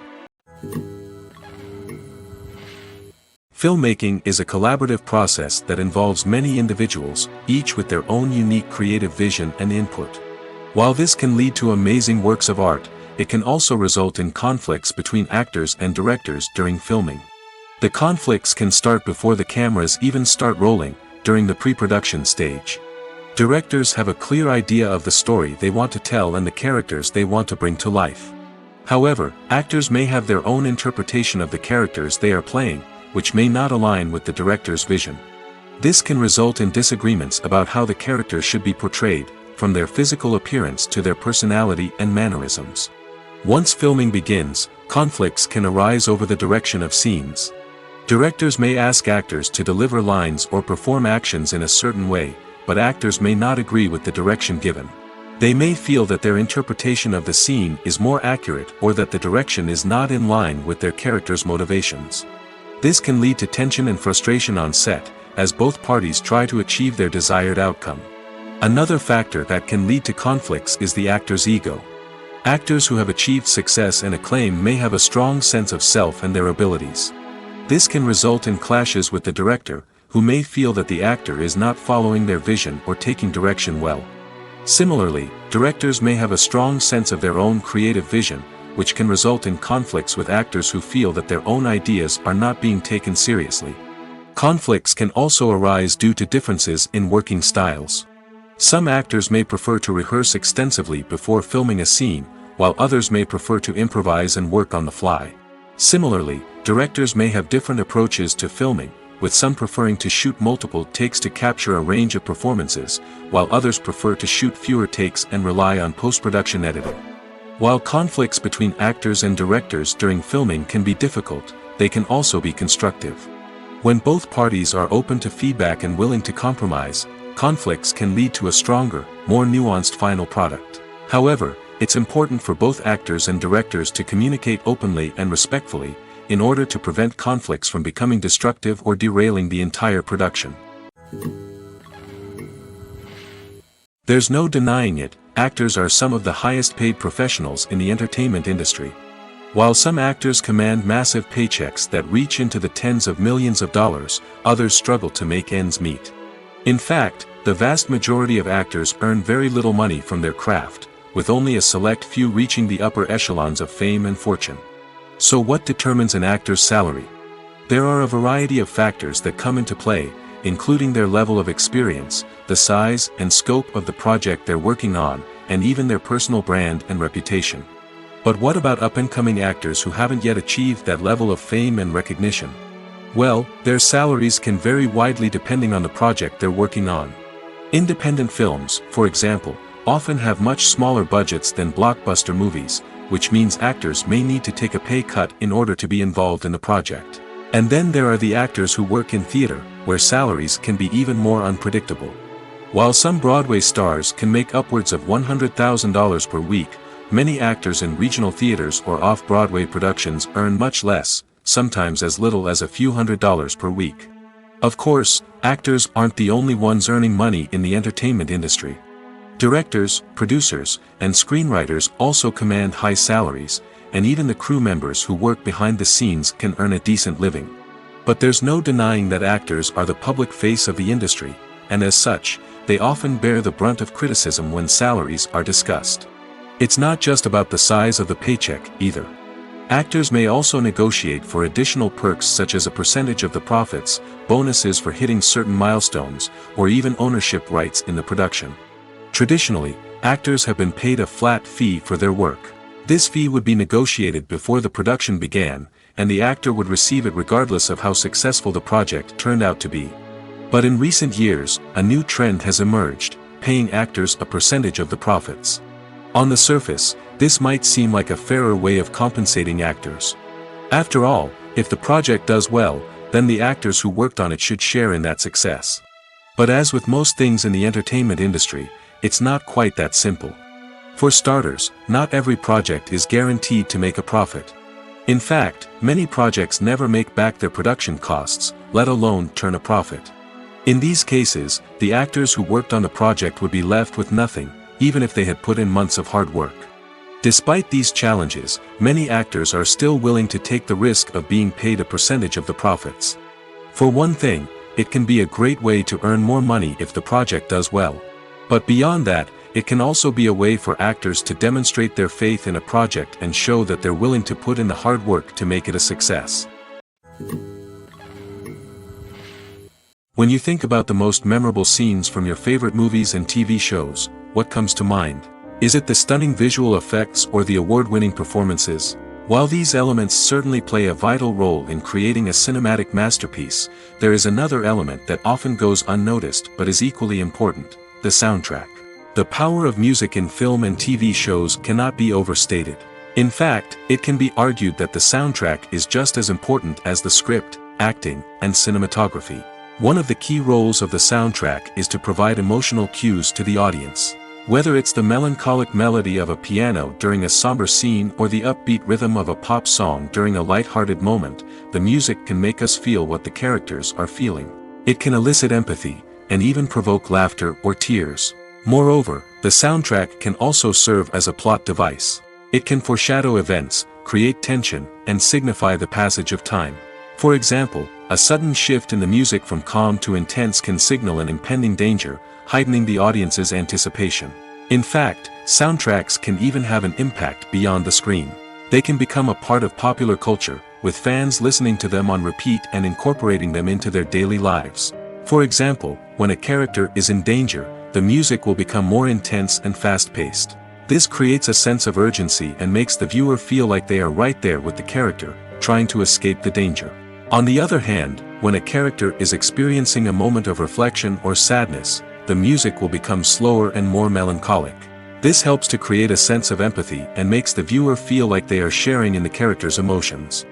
Filmmaking is a collaborative process that involves many individuals, each with their own unique creative vision and input. While this can lead to amazing works of art, it can also result in conflicts between actors and directors during filming. The conflicts can start before the cameras even start rolling, during the pre-production stage. Directors have a clear idea of the story they want to tell and the characters they want to bring to life. However, actors may have their own interpretation of the characters they are playing, which may not align with the director's vision. This can result in disagreements about how the characters should be portrayed, from their physical appearance to their personality and mannerisms. Once filming begins, conflicts can arise over the direction of scenes. Directors may ask actors to deliver lines or perform actions in a certain way, but actors may not agree with the direction given. They may feel that their interpretation of the scene is more accurate or that the direction is not in line with their character's motivations. This can lead to tension and frustration on set, as both parties try to achieve their desired outcome. Another factor that can lead to conflicts is the actor's ego. Actors who have achieved success and acclaim may have a strong sense of self and their abilities. This can result in clashes with the director, who may feel that the actor is not following their vision or taking direction well. Similarly, directors may have a strong sense of their own creative vision, which can result in conflicts with actors who feel that their own ideas are not being taken seriously. Conflicts can also arise due to differences in working styles. Some actors may prefer to rehearse extensively before filming a scene, while others may prefer to improvise and work on the fly. Similarly, directors may have different approaches to filming, with some preferring to shoot multiple takes to capture a range of performances, while others prefer to shoot fewer takes and rely on post-production editing. While conflicts between actors and directors during filming can be difficult, they can also be constructive. When both parties are open to feedback and willing to compromise, conflicts can lead to a stronger, more nuanced final product. However, it's important for both actors and directors to communicate openly and respectfully, in order to prevent conflicts from becoming destructive or derailing the entire production. There's no denying it, actors are some of the highest paid professionals in the entertainment industry. While some actors command massive paychecks that reach into the tens of millions of dollars, others struggle to make ends meet. In fact, the vast majority of actors earn very little money from their craft, with only a select few reaching the upper echelons of fame and fortune. So what determines an actor's salary? There are a variety of factors that come into play, including their level of experience, the size and scope of the project they're working on, and even their personal brand and reputation. But what about up-and-coming actors who haven't yet achieved that level of fame and recognition? Well, their salaries can vary widely depending on the project they're working on. Independent films, for example, often have much smaller budgets than blockbuster movies, which means actors may need to take a pay cut in order to be involved in the project. And then there are the actors who work in theater, where salaries can be even more unpredictable. While some Broadway stars can make upwards of $100,000 per week, many actors in regional theaters or off-Broadway productions earn much less, sometimes as little as a few $100s per week. Of course, actors aren't the only ones earning money in the entertainment industry. Directors, producers, and screenwriters also command high salaries, and even the crew members who work behind the scenes can earn a decent living. But there's no denying that actors are the public face of the industry, and as such, they often bear the brunt of criticism when salaries are discussed. It's not just about the size of the paycheck, either. Actors may also negotiate for additional perks such as a percentage of the profits, bonuses for hitting certain milestones, or even ownership rights in the production. Traditionally, actors have been paid a flat fee for their work. This fee would be negotiated before the production began, and the actor would receive it regardless of how successful the project turned out to be. But in recent years, a new trend has emerged, paying actors a percentage of the profits. On the surface, this might seem like a fairer way of compensating actors. After all, if the project does well, then the actors who worked on it should share in that success. But as with most things in the entertainment industry, it's not quite that simple. For starters, not every project is guaranteed to make a profit. In fact, many projects never make back their production costs, let alone turn a profit. In these cases, the actors who worked on the project would be left with nothing, even if they had put in months of hard work. Despite these challenges, many actors are still willing to take the risk of being paid a percentage of the profits. For one thing, it can be a great way to earn more money if the project does well. But beyond that, it can also be a way for actors to demonstrate their faith in a project and show that they're willing to put in the hard work to make it a success. When you think about the most memorable scenes from your favorite movies and TV shows, what comes to mind? Is it the stunning visual effects or the award-winning performances? While these elements certainly play a vital role in creating a cinematic masterpiece, there is another element that often goes unnoticed but is equally important: the soundtrack. The power of music in film and TV shows cannot be overstated. In fact, it can be argued that the soundtrack is just as important as the script, acting, and cinematography. One of the key roles of the soundtrack is to provide emotional cues to the audience. Whether it's the melancholic melody of a piano during a somber scene or the upbeat rhythm of a pop song during a light-hearted moment, the music can make us feel what the characters are feeling. It can elicit empathy, and even provoke laughter or tears. Moreover, the soundtrack can also serve as a plot device. It can foreshadow events, create tension, and signify the passage of time. For example, a sudden shift in the music from calm to intense can signal an impending danger, heightening the audience's anticipation. In fact, soundtracks can even have an impact beyond the screen. They can become a part of popular culture, with fans listening to them on repeat and incorporating them into their daily lives. For example, when a character is in danger, the music will become more intense and fast-paced. This creates a sense of urgency and makes the viewer feel like they are right there with the character, trying to escape the danger. On the other hand, when a character is experiencing a moment of reflection or sadness, the music will become slower and more melancholic. This helps to create a sense of empathy and makes the viewer feel like they are sharing in the character's emotions.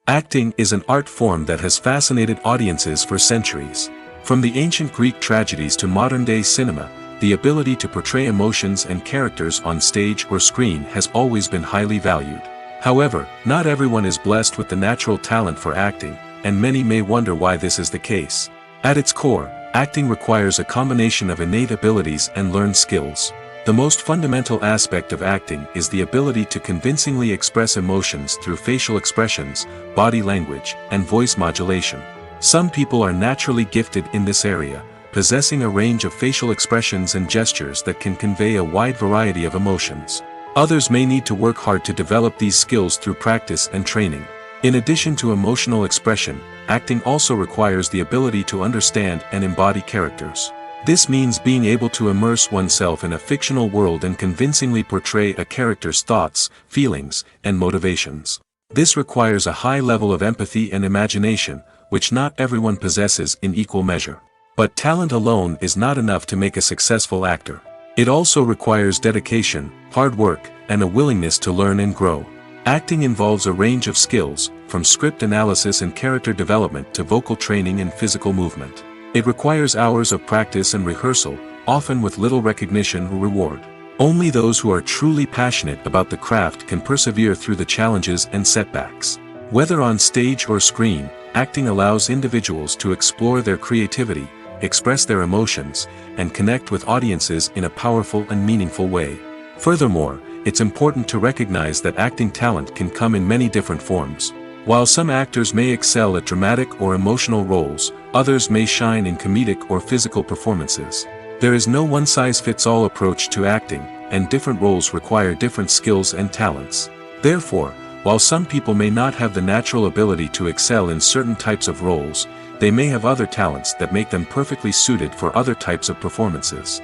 Acting is an art form that has fascinated audiences for centuries. From the ancient Greek tragedies to modern-day cinema, the ability to portray emotions and characters on stage or screen has always been highly valued. However, not everyone is blessed with the natural talent for acting, and many may wonder why this is the case. At its core, acting requires a combination of innate abilities and learned skills. The most fundamental aspect of acting is the ability to convincingly express emotions through facial expressions, body language, and voice modulation. Some people are naturally gifted in this area, possessing a range of facial expressions and gestures that can convey a wide variety of emotions. Others may need to work hard to develop these skills through practice and training. In addition to emotional expression, acting also requires the ability to understand and embody characters. This means being able to immerse oneself in a fictional world and convincingly portray a character's thoughts, feelings, and motivations. This requires a high level of empathy and imagination, which not everyone possesses in equal measure. But talent alone is not enough to make a successful actor. It also requires dedication, hard work, and a willingness to learn and grow. Acting involves a range of skills, from script analysis and character development to vocal training and physical movement. It requires hours of practice and rehearsal, often with little recognition or reward. Only those who are truly passionate about the craft can persevere through the challenges and setbacks. Whether on stage or screen, acting allows individuals to explore their creativity, express their emotions, and connect with audiences in a powerful and meaningful way. Furthermore, it's important to recognize that acting talent can come in many different forms. While some actors may excel at dramatic or emotional roles, others may shine in comedic or physical performances. There is no one-size-fits-all approach to acting, and different roles require different skills and talents. Therefore, while some people may not have the natural ability to excel in certain types of roles, they may have other talents that make them perfectly suited for other types of performances.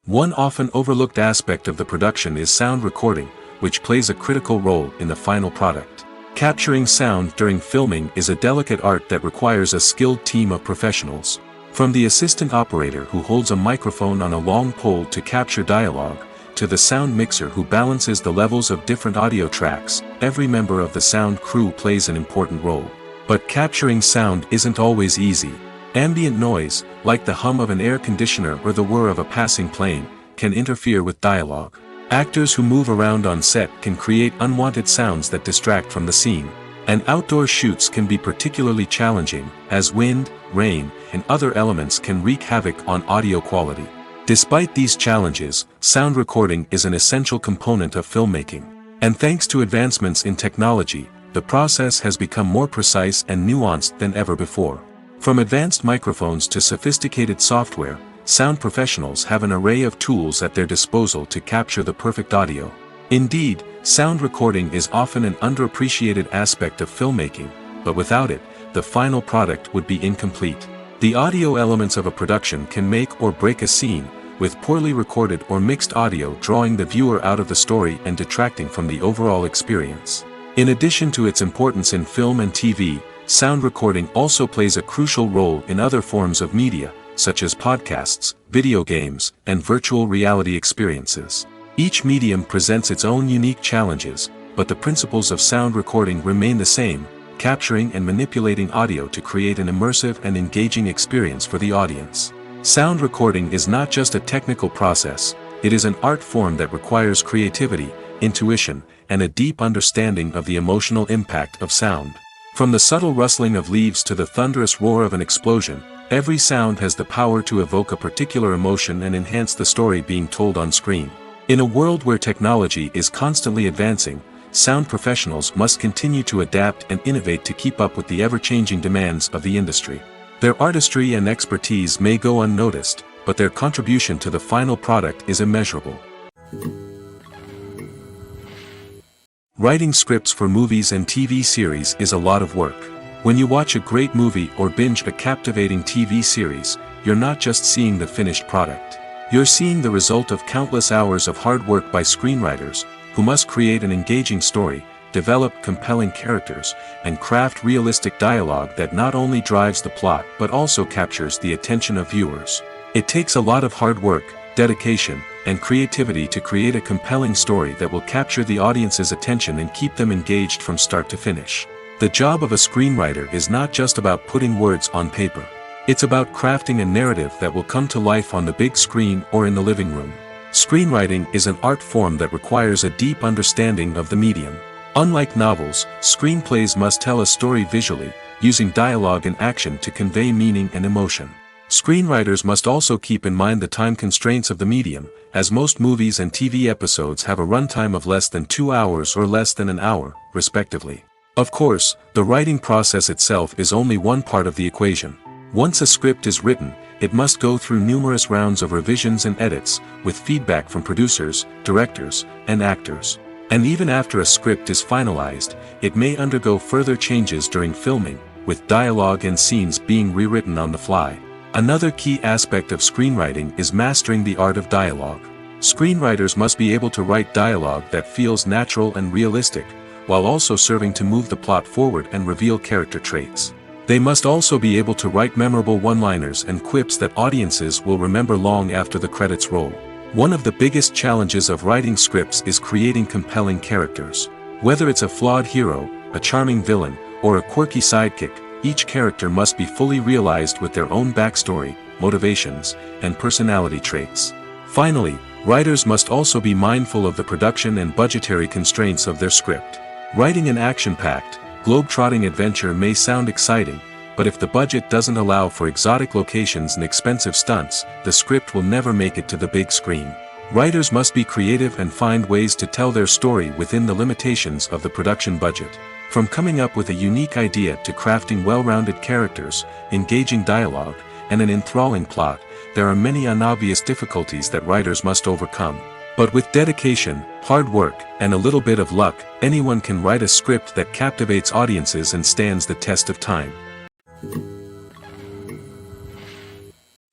One often overlooked aspect of the production is sound recording, which plays a critical role in the final product. Capturing sound during filming is a delicate art that requires a skilled team of professionals. From the assistant operator who holds a microphone on a long pole to capture dialogue, to the sound mixer who balances the levels of different audio tracks, every member of the sound crew plays an important role. But capturing sound isn't always easy. Ambient noise, like the hum of an air conditioner or the whir of a passing plane, can interfere with dialogue. Actors who move around on set can create unwanted sounds that distract from the scene. And outdoor shoots can be particularly challenging, as wind, rain, and other elements can wreak havoc on audio quality. Despite these challenges, sound recording is an essential component of filmmaking. And thanks to advancements in technology, the process has become more precise and nuanced than ever before. From advanced microphones to sophisticated software, sound professionals have an array of tools at their disposal to capture the perfect audio. Indeed, sound recording is often an underappreciated aspect of filmmaking, but without it, the final product would be incomplete. The audio elements of a production can make or break a scene, with poorly recorded or mixed audio drawing the viewer out of the story and detracting from the overall experience. In addition to its importance in film and TV, sound recording also plays a crucial role in other forms of media, such as podcasts, video games, and virtual reality experiences. Each medium presents its own unique challenges, but the principles of sound recording remain the same, capturing and manipulating audio to create an immersive and engaging experience for the audience. Sound recording is not just a technical process, it is an art form that requires creativity, intuition, and a deep understanding of the emotional impact of sound. From the subtle rustling of leaves to the thunderous roar of an explosion, every sound has the power to evoke a particular emotion and enhance the story being told on screen. In a world where technology is constantly advancing, sound professionals must continue to adapt and innovate to keep up with the ever-changing demands of the industry. Their artistry and expertise may go unnoticed, but their contribution to the final product is immeasurable. Writing scripts for movies and TV series is a lot of work. When you watch a great movie or binge a captivating TV series, you're not just seeing the finished product. You're seeing the result of countless hours of hard work by screenwriters, who must create an engaging story, develop compelling characters, and craft realistic dialogue that not only drives the plot but also captures the attention of viewers. It takes a lot of hard work, dedication, and creativity to create a compelling story that will capture the audience's attention and keep them engaged from start to finish. The job of a screenwriter is not just about putting words on paper. It's about crafting a narrative that will come to life on the big screen or in the living room. Screenwriting is an art form that requires a deep understanding of the medium. Unlike novels, screenplays must tell a story visually, using dialogue and action to convey meaning and emotion. Screenwriters must also keep in mind the time constraints of the medium, as most movies and TV episodes have a runtime of less than 2 hours or less than an hour, respectively. Of course, the writing process itself is only one part of the equation. Once a script is written, it must go through numerous rounds of revisions and edits, with feedback from producers, directors, and actors. And even after a script is finalized, it may undergo further changes during filming, with dialogue and scenes being rewritten on the fly. Another key aspect of screenwriting is mastering the art of dialogue. Screenwriters must be able to write dialogue that feels natural and realistic, while also serving to move the plot forward and reveal character traits. They must also be able to write memorable one-liners and quips that audiences will remember long after the credits roll. One of the biggest challenges of writing scripts is creating compelling characters. Whether it's a flawed hero, a charming villain, or a quirky sidekick, each character must be fully realized with their own backstory, motivations, and personality traits. Finally, writers must also be mindful of the production and budgetary constraints of their script. Writing an action-packed, globe-trotting adventure may sound exciting, but if the budget doesn't allow for exotic locations and expensive stunts, the script will never make it to the big screen. Writers must be creative and find ways to tell their story within the limitations of the production budget. From coming up with a unique idea to crafting well-rounded characters, engaging dialogue, and an enthralling plot, there are many unobvious difficulties that writers must overcome. But with dedication, hard work, and a little bit of luck, anyone can write a script that captivates audiences and stands the test of time.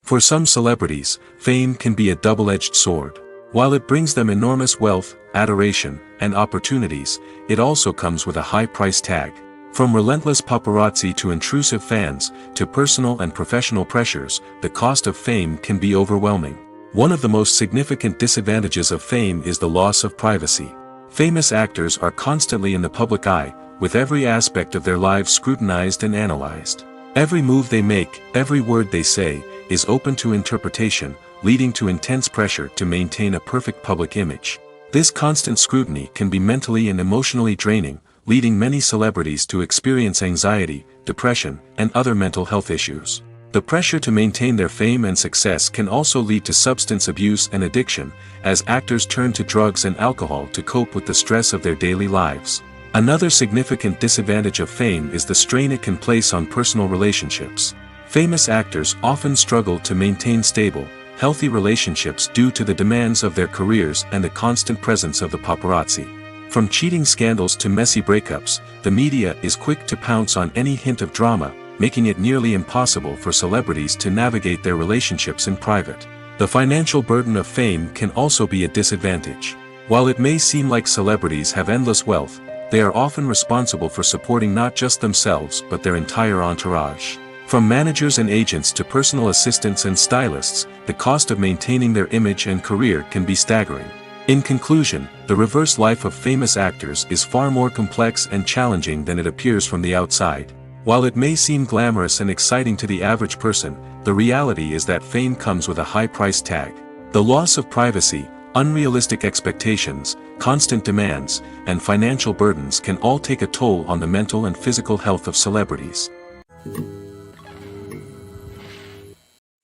For some celebrities, fame can be a double-edged sword. While it brings them enormous wealth, adoration, and opportunities, it also comes with a high price tag. From relentless paparazzi to intrusive fans, to personal and professional pressures, the cost of fame can be overwhelming. One of the most significant disadvantages of fame is the loss of privacy. Famous actors are constantly in the public eye, with every aspect of their lives scrutinized and analyzed. Every move they make, every word they say, is open to interpretation, leading to intense pressure to maintain a perfect public image. This constant scrutiny can be mentally and emotionally draining, leading many celebrities to experience anxiety, depression, and other mental health issues. The pressure to maintain their fame and success can also lead to substance abuse and addiction, as actors turn to drugs and alcohol to cope with the stress of their daily lives. Another significant disadvantage of fame is the strain it can place on personal relationships. Famous actors often struggle to maintain stable, healthy relationships due to the demands of their careers and the constant presence of the paparazzi. From cheating scandals to messy breakups, the media is quick to pounce on any hint of drama, making it nearly impossible for celebrities to navigate their relationships in private. The financial burden of fame can also be a disadvantage. While it may seem like celebrities have endless wealth, they are often responsible for supporting not just themselves but their entire entourage. From managers and agents to personal assistants and stylists, the cost of maintaining their image and career can be staggering. In conclusion, the reverse life of famous actors is far more complex and challenging than it appears from the outside. While it may seem glamorous and exciting to the average person, the reality is that fame comes with a high price tag. The loss of privacy, unrealistic expectations, constant demands, and financial burdens can all take a toll on the mental and physical health of celebrities.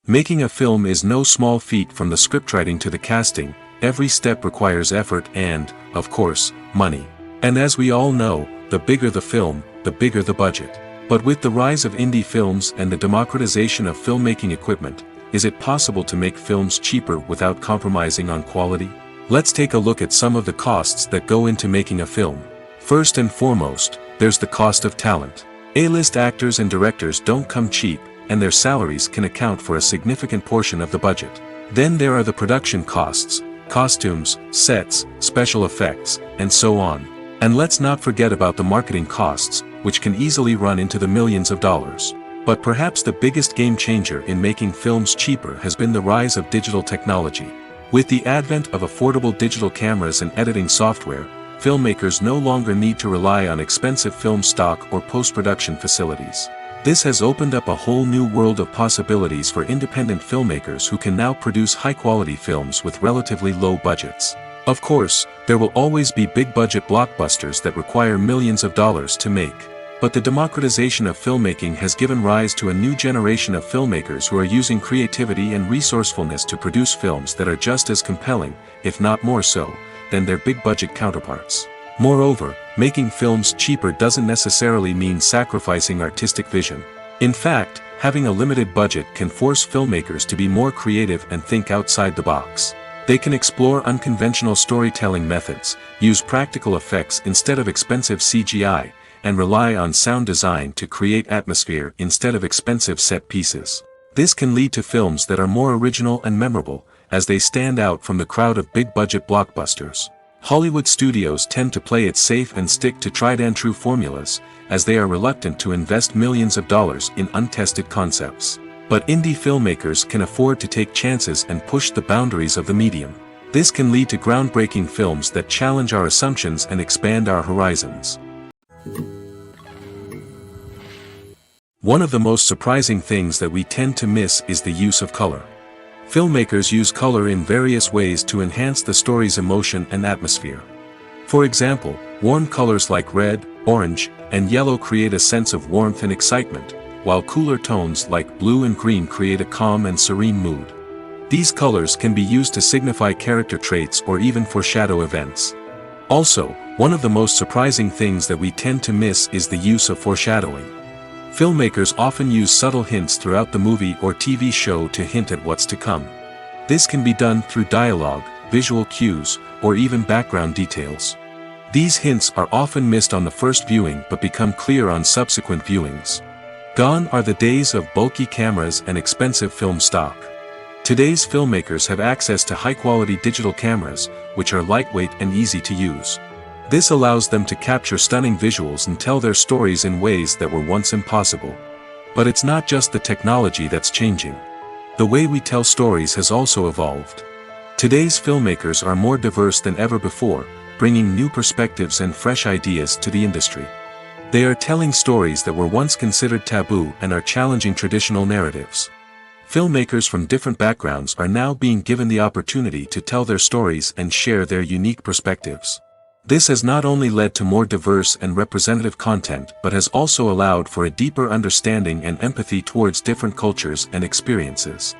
Making a film is no small feat. From the scriptwriting to the casting, every step requires effort and, of course, money. And as we all know, the bigger the film, the bigger the budget. But with the rise of indie films and the democratization of filmmaking equipment, is it possible to make films cheaper without compromising on quality? Let's take a look at some of the costs that go into making a film. First and foremost, there's the cost of talent. A-list actors and directors don't come cheap, and their salaries can account for a significant portion of the budget. Then there are the production costs, costumes, sets, special effects, and so on. And let's not forget about the marketing costs, which can easily run into the millions of dollars. But perhaps the biggest game changer in making films cheaper has been the rise of digital technology. With the advent of affordable digital cameras and editing software, filmmakers no longer need to rely on expensive film stock or post-production facilities. This has opened up a whole new world of possibilities for independent filmmakers who can now produce high-quality films with relatively low budgets. Of course, there will always be big-budget blockbusters that require millions of dollars to make. But the democratization of filmmaking has given rise to a new generation of filmmakers who are using creativity and resourcefulness to produce films that are just as compelling, if not more so, than their big-budget counterparts. Moreover, making films cheaper doesn't necessarily mean sacrificing artistic vision. In fact, having a limited budget can force filmmakers to be more creative and think outside the box. They can explore unconventional storytelling methods, use practical effects instead of expensive CGI, and rely on sound design to create atmosphere instead of expensive set pieces. This can lead to films that are more original and memorable, as they stand out from the crowd of big-budget blockbusters. Hollywood studios tend to play it safe and stick to tried-and-true formulas, as they are reluctant to invest millions of dollars in untested concepts. But indie filmmakers can afford to take chances and push the boundaries of the medium. This can lead to groundbreaking films that challenge our assumptions and expand our horizons. One of the most surprising things that we tend to miss is the use of color. Filmmakers use color in various ways to enhance the story's emotion and atmosphere. For example, warm colors like red, orange, and yellow create a sense of warmth and excitement, while cooler tones like blue and green create a calm and serene mood. These colors can be used to signify character traits or even foreshadow events. Also, one of the most surprising things that we tend to miss is the use of foreshadowing. Filmmakers often use subtle hints throughout the movie or TV show to hint at what's to come. This can be done through dialogue, visual cues, or even background details. These hints are often missed on the first viewing but become clear on subsequent viewings. Gone are the days of bulky cameras and expensive film stock. Today's filmmakers have access to high-quality digital cameras, which are lightweight and easy to use. This allows them to capture stunning visuals and tell their stories in ways that were once impossible. But it's not just the technology that's changing. The way we tell stories has also evolved. Today's filmmakers are more diverse than ever before, bringing new perspectives and fresh ideas to the industry. They are telling stories that were once considered taboo and are challenging traditional narratives. Filmmakers from different backgrounds are now being given the opportunity to tell their stories and share their unique perspectives. This has not only led to more diverse and representative content but has also allowed for a deeper understanding and empathy towards different cultures and experiences.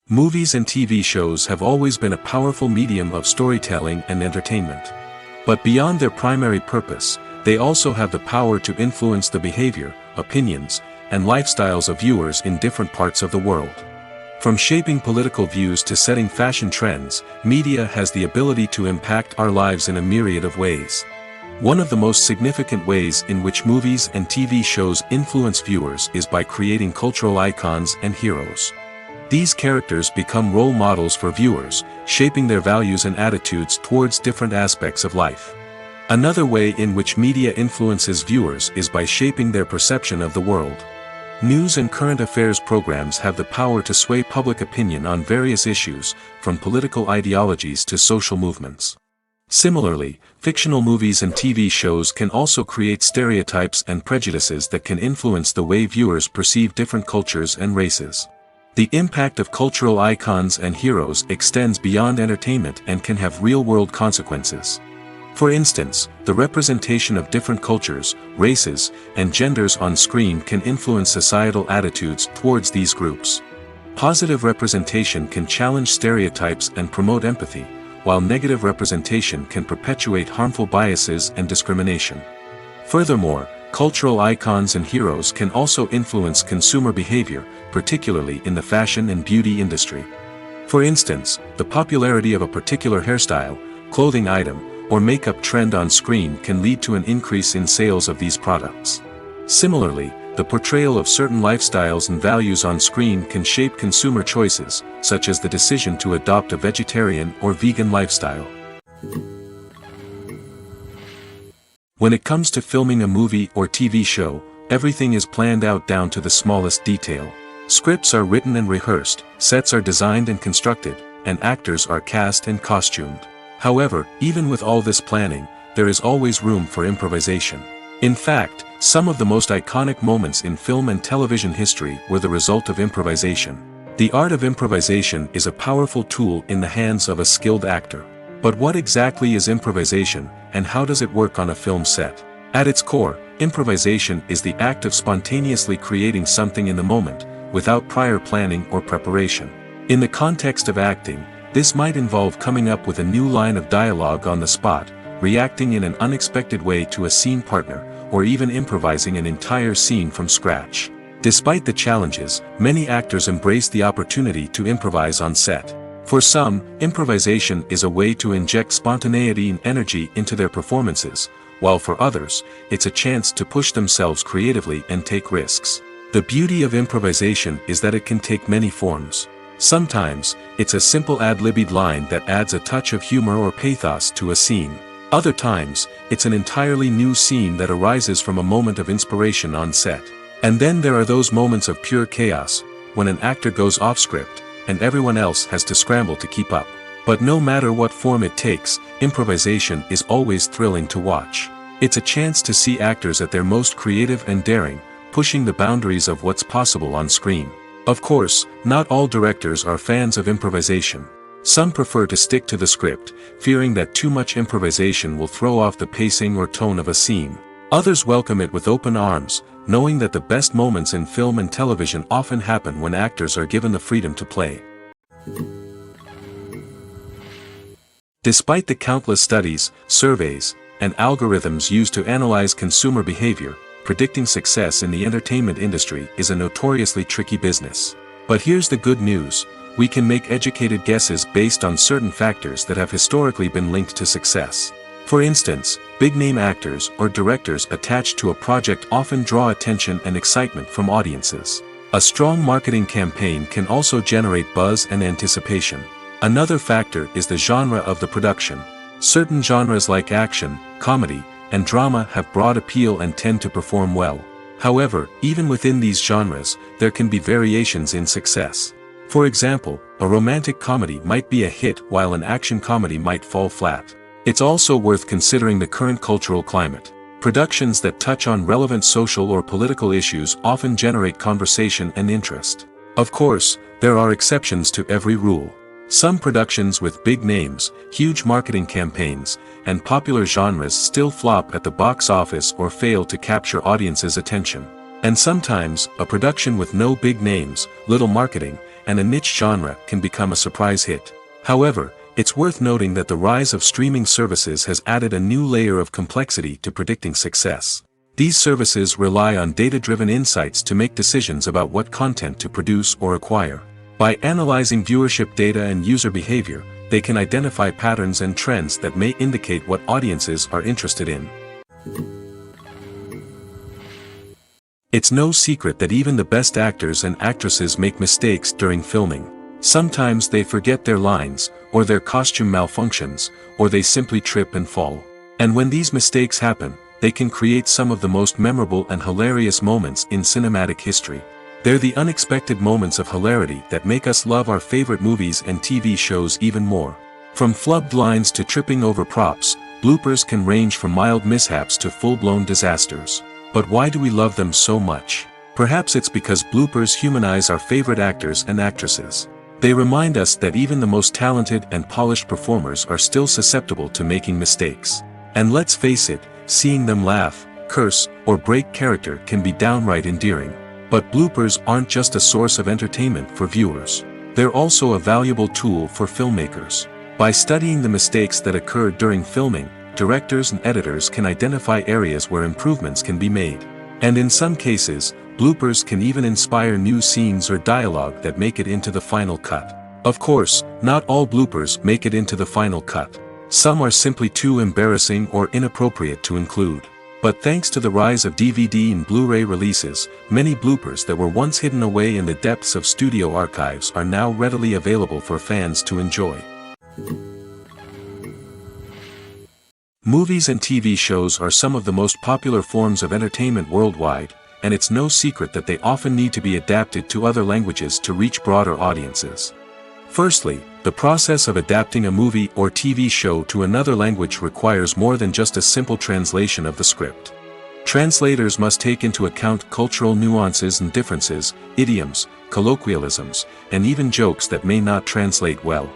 Movies and TV shows have always been a powerful medium of storytelling and entertainment. But beyond their primary purpose, they also have the power to influence the behavior, opinions, and lifestyles of viewers in different parts of the world. From shaping political views to setting fashion trends, media has the ability to impact our lives in a myriad of ways. One of the most significant ways in which movies and TV shows influence viewers is by creating cultural icons and heroes. These characters become role models for viewers, shaping their values and attitudes towards different aspects of life. Another way in which media influences viewers is by shaping their perception of the world. News and current affairs programs have the power to sway public opinion on various issues, from political ideologies to social movements. Similarly, fictional movies and TV shows can also create stereotypes and prejudices that can influence the way viewers perceive different cultures and races. The impact of cultural icons and heroes extends beyond entertainment and can have real-world consequences. For instance, the representation of different cultures, races, and genders on screen can influence societal attitudes towards these groups. Positive representation can challenge stereotypes and promote empathy, while negative representation can perpetuate harmful biases and discrimination. Furthermore, cultural icons and heroes can also influence consumer behavior, particularly in the fashion and beauty industry. For instance, the popularity of a particular hairstyle, clothing item, or makeup trend on screen can lead to an increase in sales of these products. Similarly, the portrayal of certain lifestyles and values on screen can shape consumer choices, such as the decision to adopt a vegetarian or vegan lifestyle. When it comes to filming a movie or TV show, everything is planned out down to the smallest detail. Scripts are written and rehearsed, sets are designed and constructed, and actors are cast and costumed. However, even with all this planning, there is always room for improvisation. In fact, some of the most iconic moments in film and television history were the result of improvisation. The art of improvisation is a powerful tool in the hands of a skilled actor. But what exactly is improvisation, and how does it work on a film set? At its core, improvisation is the act of spontaneously creating something in the moment, without prior planning or preparation. In the context of acting, this might involve coming up with a new line of dialogue on the spot, reacting in an unexpected way to a scene partner, or even improvising an entire scene from scratch. Despite the challenges, many actors embrace the opportunity to improvise on set. For some, improvisation is a way to inject spontaneity and energy into their performances, while for others, it's a chance to push themselves creatively and take risks. The beauty of improvisation is that it can take many forms. Sometimes, it's a simple ad-libbed line that adds a touch of humor or pathos to a scene. Other times, it's an entirely new scene that arises from a moment of inspiration on set. And then there are those moments of pure chaos, when an actor goes off script, and everyone else has to scramble to keep up. But no matter what form it takes, improvisation is always thrilling to watch. It's a chance to see actors at their most creative and daring, pushing the boundaries of what's possible on screen. Of course, not all directors are fans of improvisation. Some prefer to stick to the script, fearing that too much improvisation will throw off the pacing or tone of a scene. Others welcome it with open arms, knowing that the best moments in film and television often happen when actors are given the freedom to play. Despite the countless studies, surveys, and algorithms used to analyze consumer behavior, predicting success in the entertainment industry is a notoriously tricky business. But here's the good news: we can make educated guesses based on certain factors that have historically been linked to success. For instance, big-name actors or directors attached to a project often draw attention and excitement from audiences. A strong marketing campaign can also generate buzz and anticipation. Another factor is the genre of the production. Certain genres like action, comedy, and drama have broad appeal and tend to perform well. However, even within these genres, there can be variations in success. For example, a romantic comedy might be a hit while an action comedy might fall flat. It's also worth considering the current cultural climate. Productions that touch on relevant social or political issues often generate conversation and interest. Of course, there are exceptions to every rule. Some productions with big names, huge marketing campaigns, and popular genres still flop at the box office or fail to capture audiences' attention. And sometimes, a production with no big names, little marketing, and a niche genre can become a surprise hit. However, It's worth noting that the rise of streaming services has added a new layer of complexity to predicting success. These services rely on data-driven insights to make decisions about what content to produce or acquire. By analyzing viewership data and user behavior, they can identify patterns and trends that may indicate what audiences are interested in. It's no secret that even the best actors and actresses make mistakes during filming. Sometimes they forget their lines, or their costume malfunctions, or they simply trip and fall. And when these mistakes happen, they can create some of the most memorable and hilarious moments in cinematic history. They're the unexpected moments of hilarity that make us love our favorite movies and TV shows even more. From flubbed lines to tripping over props, bloopers can range from mild mishaps to full-blown disasters. But why do we love them so much? Perhaps it's because bloopers humanize our favorite actors and actresses. They remind us that even the most talented and polished performers are still susceptible to making mistakes. And let's face it, seeing them laugh, curse, or break character can be downright endearing. But bloopers aren't just a source of entertainment for viewers. They're also a valuable tool for filmmakers. By studying the mistakes that occur during filming, directors and editors can identify areas where improvements can be made. And in some cases, bloopers can even inspire new scenes or dialogue that make it into the final cut. Of course, not all bloopers make it into the final cut. Some are simply too embarrassing or inappropriate to include. But thanks to the rise of DVD and Blu-ray releases, many bloopers that were once hidden away in the depths of studio archives are now readily available for fans to enjoy. Movies and TV shows are some of the most popular forms of entertainment worldwide, and it's no secret that they often need to be adapted to other languages to reach broader audiences. Firstly, the process of adapting a movie or TV show to another language requires more than just a simple translation of the script. Translators must take into account cultural nuances and differences, idioms, colloquialisms, and even jokes that may not translate well.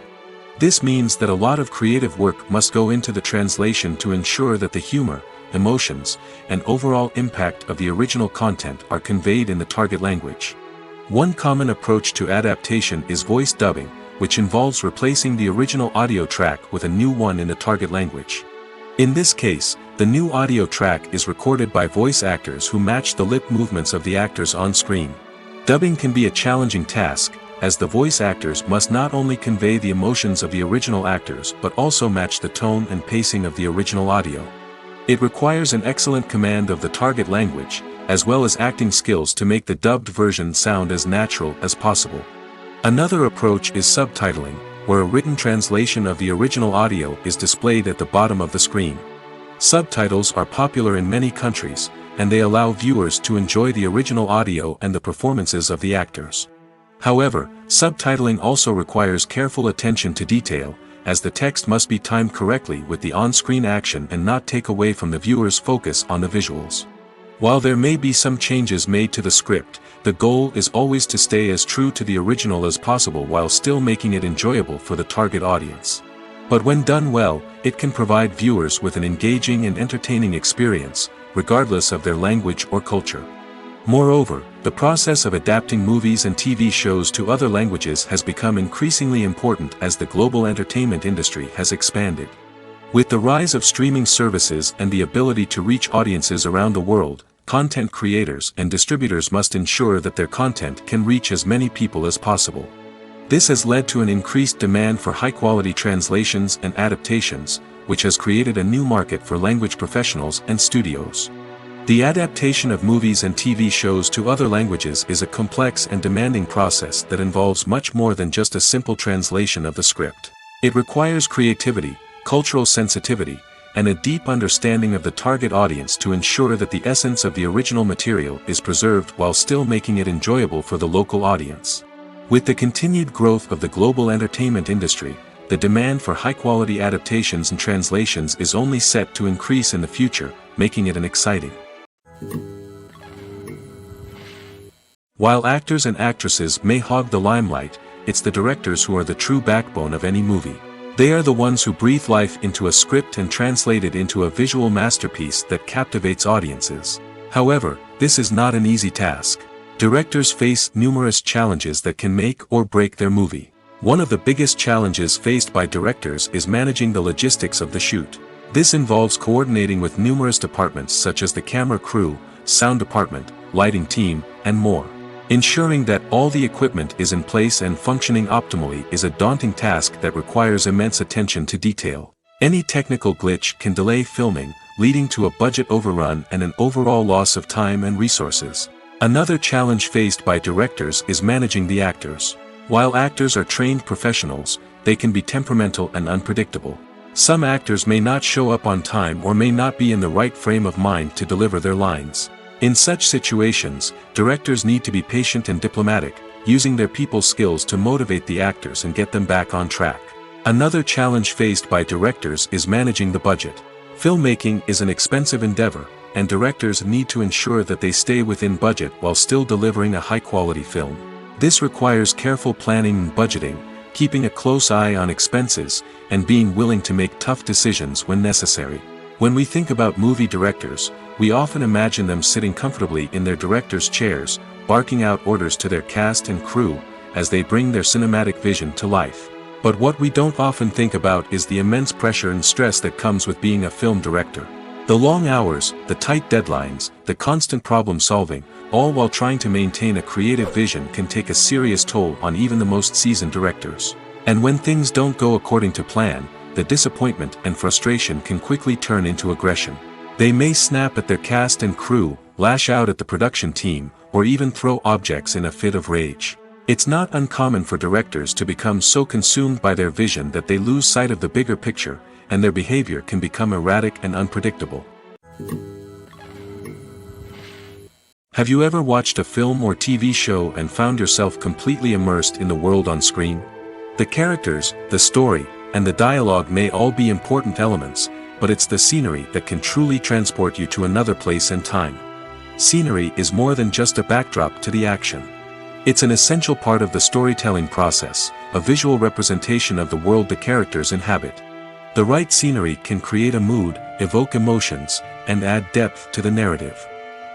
This means that a lot of creative work must go into the translation to ensure that the humor, emotions, and overall impact of the original content are conveyed in the target language. One common approach to adaptation is voice dubbing, which involves replacing the original audio track with a new one in the target language. In this case, the new audio track is recorded by voice actors who match the lip movements of the actors on screen. Dubbing can be a challenging task, as the voice actors must not only convey the emotions of the original actors but also match the tone and pacing of the original audio. It requires an excellent command of the target language, as well as acting skills to make the dubbed version sound as natural as possible. Another approach is subtitling, where a written translation of the original audio is displayed at the bottom of the screen. Subtitles are popular in many countries, and they allow viewers to enjoy the original audio and the performances of the actors. However, subtitling also requires careful attention to detail, as the text must be timed correctly with the on-screen action and not take away from the viewer's focus on the visuals. While there may be some changes made to the script, the goal is always to stay as true to the original as possible while still making it enjoyable for the target audience. But when done well, it can provide viewers with an engaging and entertaining experience, regardless of their language or culture. Moreover, the process of adapting movies and TV shows to other languages has become increasingly important as the global entertainment industry has expanded. With the rise of streaming services and the ability to reach audiences around the world, content creators and distributors must ensure that their content can reach as many people as possible. This has led to an increased demand for high-quality translations and adaptations, which has created a new market for language professionals and studios. The adaptation of movies and TV shows to other languages is a complex and demanding process that involves much more than just a simple translation of the script. It requires creativity, cultural sensitivity, and a deep understanding of the target audience to ensure that the essence of the original material is preserved while still making it enjoyable for the local audience. With the continued growth of the global entertainment industry, the demand for high-quality adaptations and translations is only set to increase in the future, making it an exciting. While actors and actresses may hog the limelight, it's the directors who are the true backbone of any movie. They are the ones who breathe life into a script and translate it into a visual masterpiece that captivates audiences. However, this is not an easy task. Directors face numerous challenges that can make or break their movie. One of the biggest challenges faced by directors is managing the logistics of the shoot. This involves coordinating with numerous departments such as the camera crew, sound department, lighting team, and more. Ensuring that all the equipment is in place and functioning optimally is a daunting task that requires immense attention to detail. Any technical glitch can delay filming, leading to a budget overrun and an overall loss of time and resources. Another challenge faced by directors is managing the actors. While actors are trained professionals, they can be temperamental and unpredictable. Some actors may not show up on time or may not be in the right frame of mind to deliver their lines. In such situations, directors need to be patient and diplomatic, using their people skills to motivate the actors and get them back on track. Another challenge faced by directors is managing the budget. Filmmaking is an expensive endeavor, and directors need to ensure that they stay within budget while still delivering a high-quality film. This requires careful planning and budgeting, keeping a close eye on expenses, and being willing to make tough decisions when necessary. When we think about movie directors, we often imagine them sitting comfortably in their director's chairs, barking out orders to their cast and crew, as they bring their cinematic vision to life. But what we don't often think about is the immense pressure and stress that comes with being a film director. The long hours, the tight deadlines, the constant problem solving, all while trying to maintain a creative vision can take a serious toll on even the most seasoned directors. And when things don't go according to plan, the disappointment and frustration can quickly turn into aggression. They may snap at their cast and crew, lash out at the production team, or even throw objects in a fit of rage. It's not uncommon for directors to become so consumed by their vision that they lose sight of the bigger picture, and their behavior can become erratic and unpredictable. Have you ever watched a film or TV show and found yourself completely immersed in the world on screen? The characters, the story, and the dialogue may all be important elements, but it's the scenery that can truly transport you to another place and time. Scenery is more than just a backdrop to the action. It's an essential part of the storytelling process, a visual representation of the world the characters inhabit. The right scenery can create a mood, evoke emotions, and add depth to the narrative.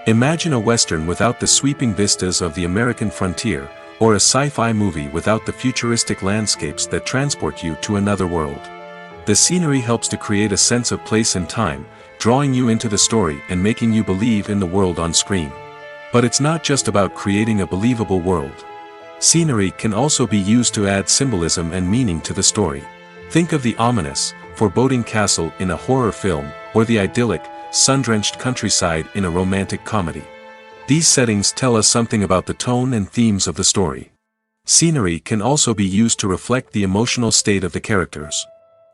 Imagine a Western without the sweeping vistas of the American frontier, or a sci-fi movie without the futuristic landscapes that transport you to another world. The scenery helps to create a sense of place and time, drawing you into the story and making you believe in the world on screen. But it's not just about creating a believable world. Scenery can also be used to add symbolism and meaning to the story. Think of the ominous, foreboding castle in a horror film, or the idyllic, sun-drenched countryside in a romantic comedy. These settings tell us something about the tone and themes of the story. Scenery can also be used to reflect the emotional state of the characters.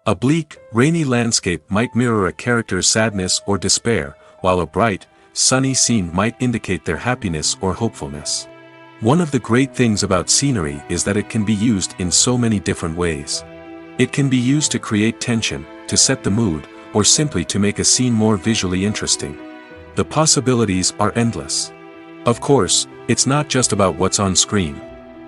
A bleak, rainy landscape might mirror a character's sadness or despair, while a bright, sunny scene might indicate their happiness or hopefulness. One of the great things about scenery is that it can be used in so many different ways. It can be used to create tension, to set the mood, or simply to make a scene more visually interesting. The possibilities are endless. Of course, it's not just about what's on screen.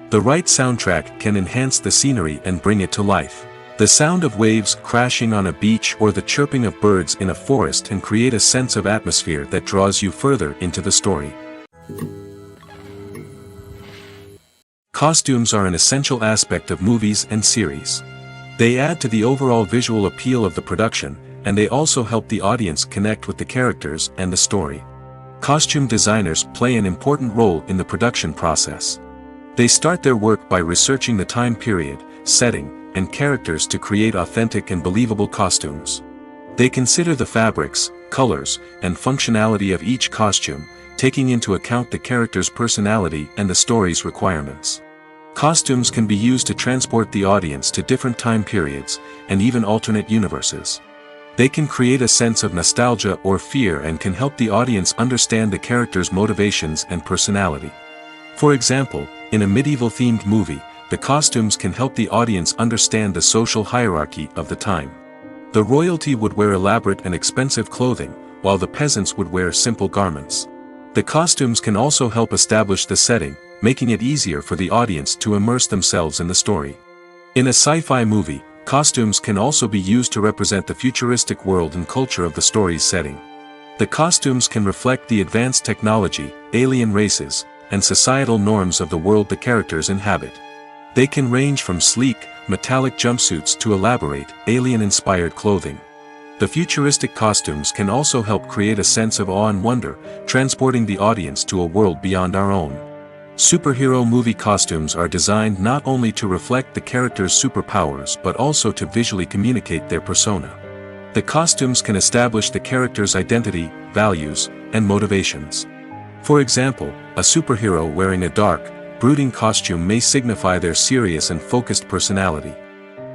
The right soundtrack can enhance the scenery and bring it to life. The sound of waves crashing on a beach or the chirping of birds in a forest can create a sense of atmosphere that draws you further into the story. Costumes are an essential aspect of movies and series. They add to the overall visual appeal of the production, and they also help the audience connect with the characters and the story. Costume designers play an important role in the production process. They start their work by researching the time period, setting, and characters to create authentic and believable costumes. They consider the fabrics, colors, and functionality of each costume, taking into account the character's personality and the story's requirements. Costumes can be used to transport the audience to different time periods, and even alternate universes. They can create a sense of nostalgia or fear and can help the audience understand the character's motivations and personality. For example, in a medieval-themed movie, the costumes can help the audience understand the social hierarchy of the time. The royalty would wear elaborate and expensive clothing, while the peasants would wear simple garments. The costumes can also help establish the setting, making it easier for the audience to immerse themselves in the story. In a sci-fi movie, costumes can also be used to represent the futuristic world and culture of the story's setting. The costumes can reflect the advanced technology, alien races, and societal norms of the world the characters inhabit. They can range from sleek, metallic jumpsuits to elaborate, alien-inspired clothing. The futuristic costumes can also help create a sense of awe and wonder, transporting the audience to a world beyond our own. Superhero movie costumes are designed not only to reflect the character's superpowers but also to visually communicate their persona. The costumes can establish the character's identity, values, and motivations. For example, a superhero wearing a dark, brooding costume may signify their serious and focused personality.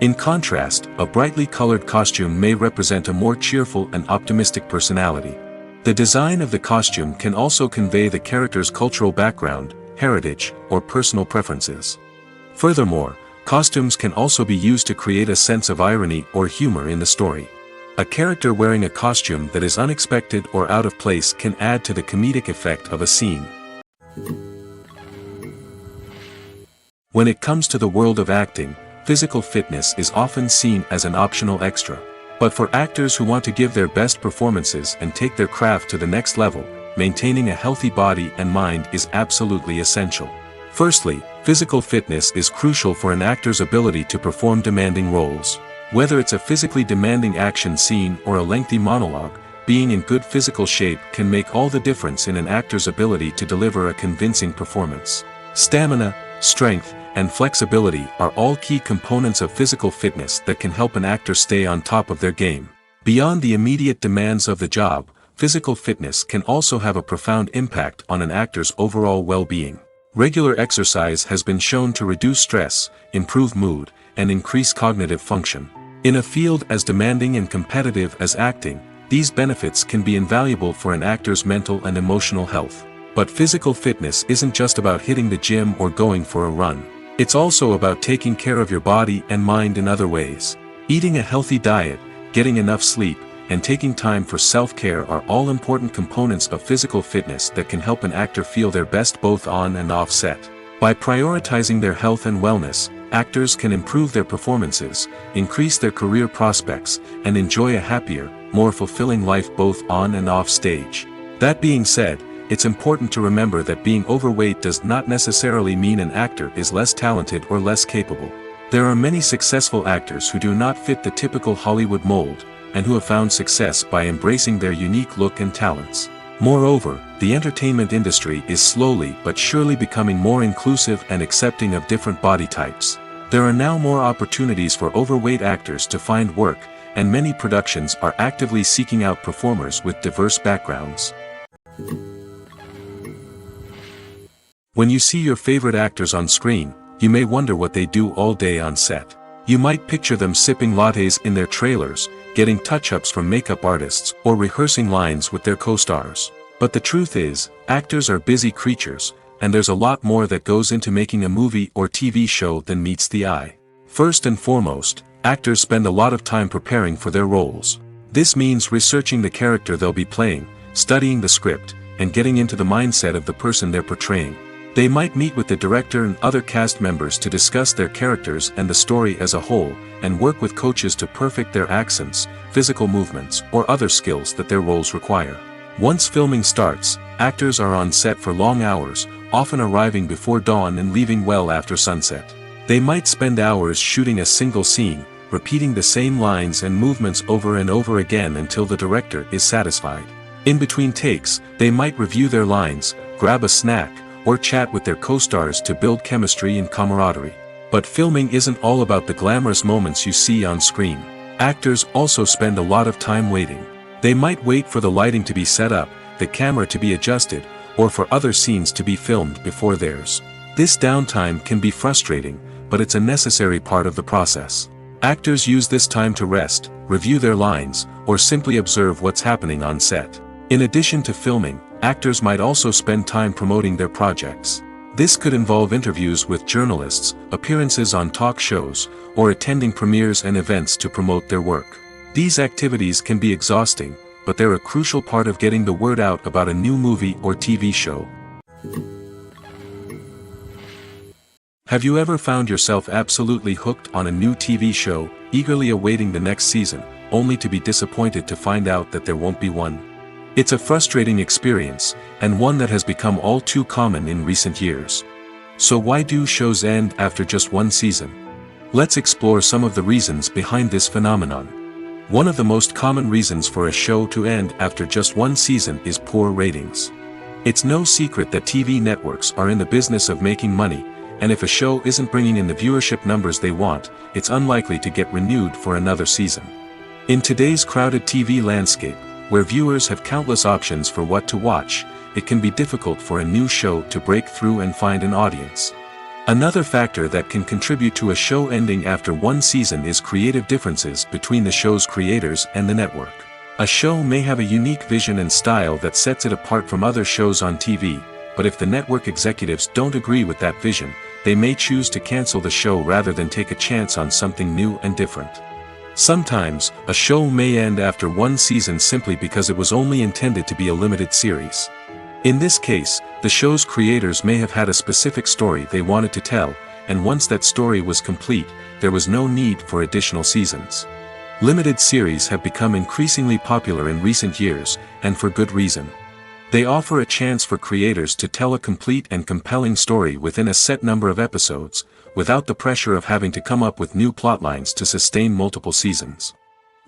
In contrast, a brightly colored costume may represent a more cheerful and optimistic personality. The design of the costume can also convey the character's cultural background, heritage, or personal preferences. Furthermore, costumes can also be used to create a sense of irony or humor in the story. A character wearing a costume that is unexpected or out of place can add to the comedic effect of a scene. When it comes to the world of acting, physical fitness is often seen as an optional extra. But for actors who want to give their best performances and take their craft to the next level, maintaining a healthy body and mind is absolutely essential. Firstly, physical fitness is crucial for an actor's ability to perform demanding roles. Whether it's a physically demanding action scene or a lengthy monologue, being in good physical shape can make all the difference in an actor's ability to deliver a convincing performance. Stamina, strength, and flexibility are all key components of physical fitness that can help an actor stay on top of their game. Beyond the immediate demands of the job, physical fitness can also have a profound impact on an actor's overall well-being. Regular exercise has been shown to reduce stress, improve mood, and increase cognitive function. In a field as demanding and competitive as acting, these benefits can be invaluable for an actor's mental and emotional health. But physical fitness isn't just about hitting the gym or going for a run. It's also about taking care of your body and mind in other ways. Eating a healthy diet, getting enough sleep, and taking time for self-care are all important components of physical fitness that can help an actor feel their best both on and off set. By prioritizing their health and wellness, actors can improve their performances, increase their career prospects, and enjoy a happier, more fulfilling life both on and off stage. That being said, it's important to remember that being overweight does not necessarily mean an actor is less talented or less capable. There are many successful actors who do not fit the typical Hollywood mold, and who have found success by embracing their unique look and talents. Moreover, the entertainment industry is slowly but surely becoming more inclusive and accepting of different body types. There are now more opportunities for overweight actors to find work, and many productions are actively seeking out performers with diverse backgrounds. When you see your favorite actors on screen, you may wonder what they do all day on set. You might picture them sipping lattes in their trailers, getting touch-ups from makeup artists, or rehearsing lines with their co-stars. But the truth is, actors are busy creatures, and there's a lot more that goes into making a movie or TV show than meets the eye. First and foremost, actors spend a lot of time preparing for their roles. This means researching the character they'll be playing, studying the script, and getting into the mindset of the person they're portraying. They might meet with the director and other cast members to discuss their characters and the story as a whole, and work with coaches to perfect their accents, physical movements, or other skills that their roles require. Once filming starts, actors are on set for long hours, often arriving before dawn and leaving well after sunset. They might spend hours shooting a single scene, repeating the same lines and movements over and over again until the director is satisfied. In between takes, they might review their lines, grab a snack, or chat with their co-stars to build chemistry and camaraderie. But filming isn't all about the glamorous moments you see on screen. Actors also spend a lot of time waiting. They might wait for the lighting to be set up, the camera to be adjusted, or for other scenes to be filmed before theirs. This downtime can be frustrating, but it's a necessary part of the process. Actors use this time to rest, review their lines, or simply observe what's happening on set. In addition to filming, actors might also spend time promoting their projects. This could involve interviews with journalists, appearances on talk shows, or attending premieres and events to promote their work. These activities can be exhausting, but they're a crucial part of getting the word out about a new movie or TV show. Have you ever found yourself absolutely hooked on a new TV show, eagerly awaiting the next season, only to be disappointed to find out that there won't be one? It's a frustrating experience, and one that has become all too common in recent years. So why do shows end after just one season? Let's explore some of the reasons behind this phenomenon. One of the most common reasons for a show to end after just one season is poor ratings. It's no secret that TV networks are in the business of making money, and if a show isn't bringing in the viewership numbers they want, it's unlikely to get renewed for another season. In today's crowded TV landscape, where viewers have countless options for what to watch, it can be difficult for a new show to break through and find an audience. Another factor that can contribute to a show ending after one season is creative differences between the show's creators and the network. A show may have a unique vision and style that sets it apart from other shows on TV, but if the network executives don't agree with that vision, they may choose to cancel the show rather than take a chance on something new and different. Sometimes, a show may end after one season simply because it was only intended to be a limited series. In this case, the show's creators may have had a specific story they wanted to tell, and once that story was complete, there was no need for additional seasons. Limited series have become increasingly popular in recent years, and for good reason. They offer a chance for creators to tell a complete and compelling story within a set number of episodes, without the pressure of having to come up with new plotlines to sustain multiple seasons.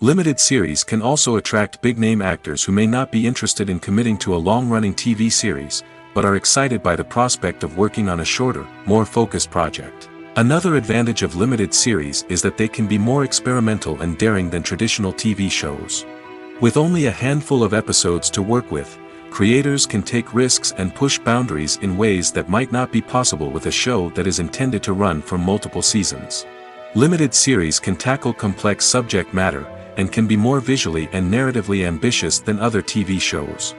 Limited series can also attract big-name actors who may not be interested in committing to a long-running TV series, but are excited by the prospect of working on a shorter, more focused project. Another advantage of limited series is that they can be more experimental and daring than traditional TV shows. With only a handful of episodes to work with, creators can take risks and push boundaries in ways that might not be possible with a show that is intended to run for multiple seasons. Limited series can tackle complex subject matter, and can be more visually and narratively ambitious than other TV shows.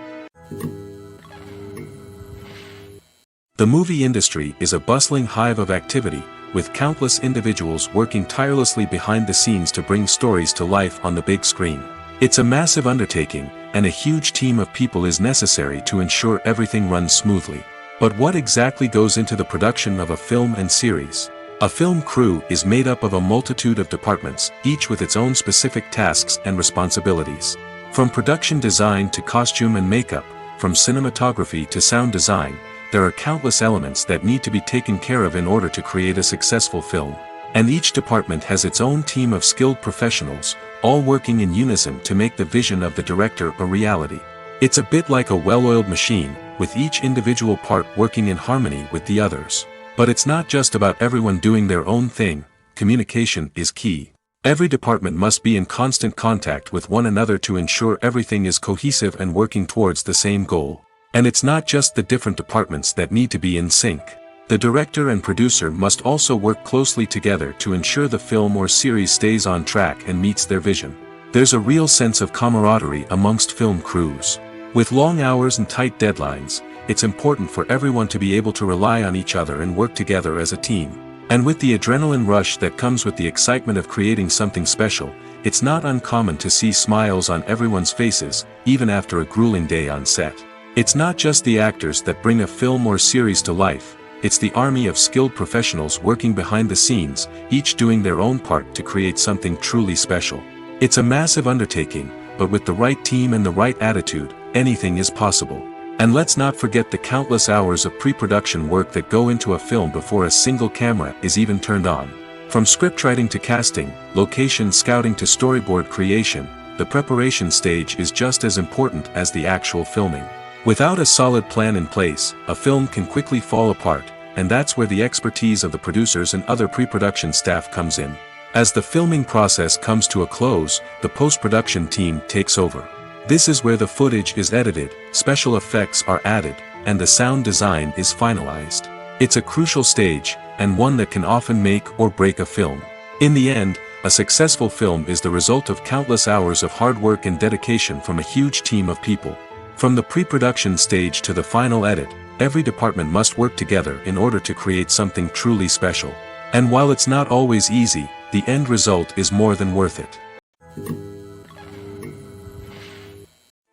The movie industry is a bustling hive of activity, with countless individuals working tirelessly behind the scenes to bring stories to life on the big screen. It's a massive undertaking, and a huge team of people is necessary to ensure everything runs smoothly. But what exactly goes into the production of a film and series? A film crew is made up of a multitude of departments, each with its own specific tasks and responsibilities. From production design to costume and makeup, from cinematography to sound design, there are countless elements that need to be taken care of in order to create a successful film. And each department has its own team of skilled professionals, all working in unison to make the vision of the director a reality. It's a bit like a well-oiled machine, with each individual part working in harmony with the others. But it's not just about everyone doing their own thing. Communication is key. Every department must be in constant contact with one another to ensure everything is cohesive and working towards the same goal. And it's not just the different departments that need to be in sync. The director and producer must also work closely together to ensure the film or series stays on track and meets their vision. There's a real sense of camaraderie amongst film crews. With long hours and tight deadlines, it's important for everyone to be able to rely on each other and work together as a team. And with the adrenaline rush that comes with the excitement of creating something special, it's not uncommon to see smiles on everyone's faces, even after a grueling day on set. It's not just the actors that bring a film or series to life, it's the army of skilled professionals working behind the scenes, each doing their own part to create something truly special. It's a massive undertaking, but with the right team and the right attitude, anything is possible. And let's not forget the countless hours of pre-production work that go into a film before a single camera is even turned on. From scriptwriting to casting, location scouting to storyboard creation, the preparation stage is just as important as the actual filming. Without a solid plan in place, a film can quickly fall apart, and that's where the expertise of the producers and other pre-production staff comes in. As the filming process comes to a close, the post-production team takes over. This is where the footage is edited, special effects are added, and the sound design is finalized. It's a crucial stage, and one that can often make or break a film. In the end, a successful film is the result of countless hours of hard work and dedication from a huge team of people. From the pre-production stage to the final edit, every department must work together in order to create something truly special. And while it's not always easy, the end result is more than worth it.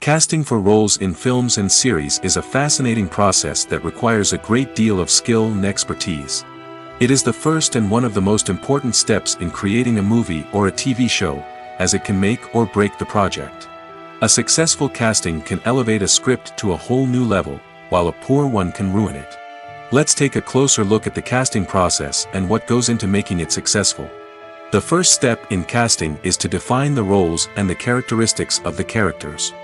Casting for roles in films and series is a fascinating process that requires a great deal of skill and expertise. It is the first and one of the most important steps in creating a movie or a TV show, as it can make or break the project. A successful casting can elevate a script to a whole new level, while a poor one can ruin it. Let's take a closer look at the casting process and what goes into making it successful. The first step in casting is to define the roles and the characteristics of the characters.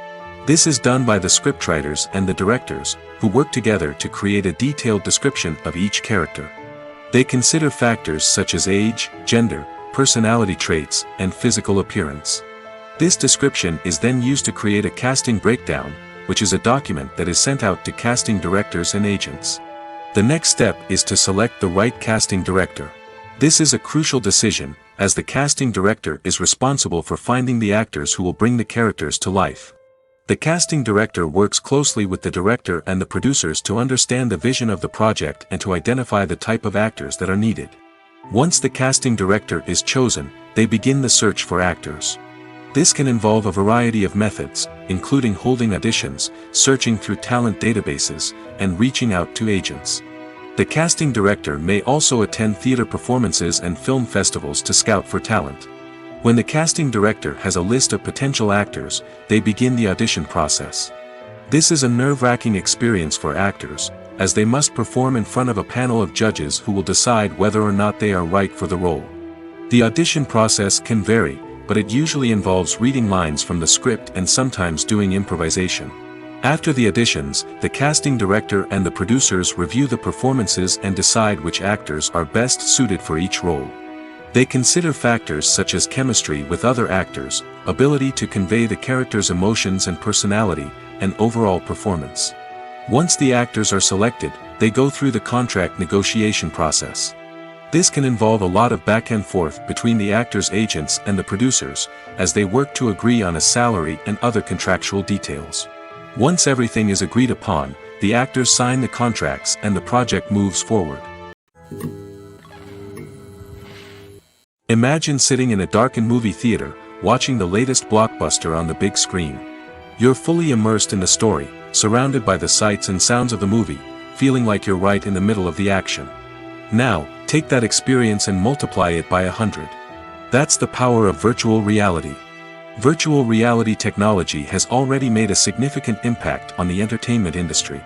This is done by the scriptwriters and the directors, who work together to create a detailed description of each character. They consider factors such as age, gender, personality traits, and physical appearance. This description is then used to create a casting breakdown, which is a document that is sent out to casting directors and agents. The next step is to select the right casting director. This is a crucial decision, as the casting director is responsible for finding the actors who will bring the characters to life. The casting director works closely with the director and the producers to understand the vision of the project and to identify the type of actors that are needed. Once the casting director is chosen, they begin the search for actors. This can involve a variety of methods, including holding auditions, searching through talent databases, and reaching out to agents. The casting director may also attend theater performances and film festivals to scout for talent. When the casting director has a list of potential actors, they begin the audition process. This is a nerve-wracking experience for actors, as they must perform in front of a panel of judges who will decide whether or not they are right for the role. The audition process can vary, but it usually involves reading lines from the script and sometimes doing improvisation. After the auditions, the casting director and the producers review the performances and decide which actors are best suited for each role. They consider factors such as chemistry with other actors, ability to convey the character's emotions and personality, and overall performance. Once the actors are selected, they go through the contract negotiation process. This can involve a lot of back and forth between the actors' agents and the producers, as they work to agree on a salary and other contractual details. Once everything is agreed upon, the actors sign the contracts and the project moves forward. Imagine sitting in a darkened movie theater, watching the latest blockbuster on the big screen. You're fully immersed in the story, surrounded by the sights and sounds of the movie, feeling like you're right in the middle of the action. Now, take that experience and multiply it by 100. That's the power of virtual reality. Virtual reality technology has already made a significant impact on the entertainment industry.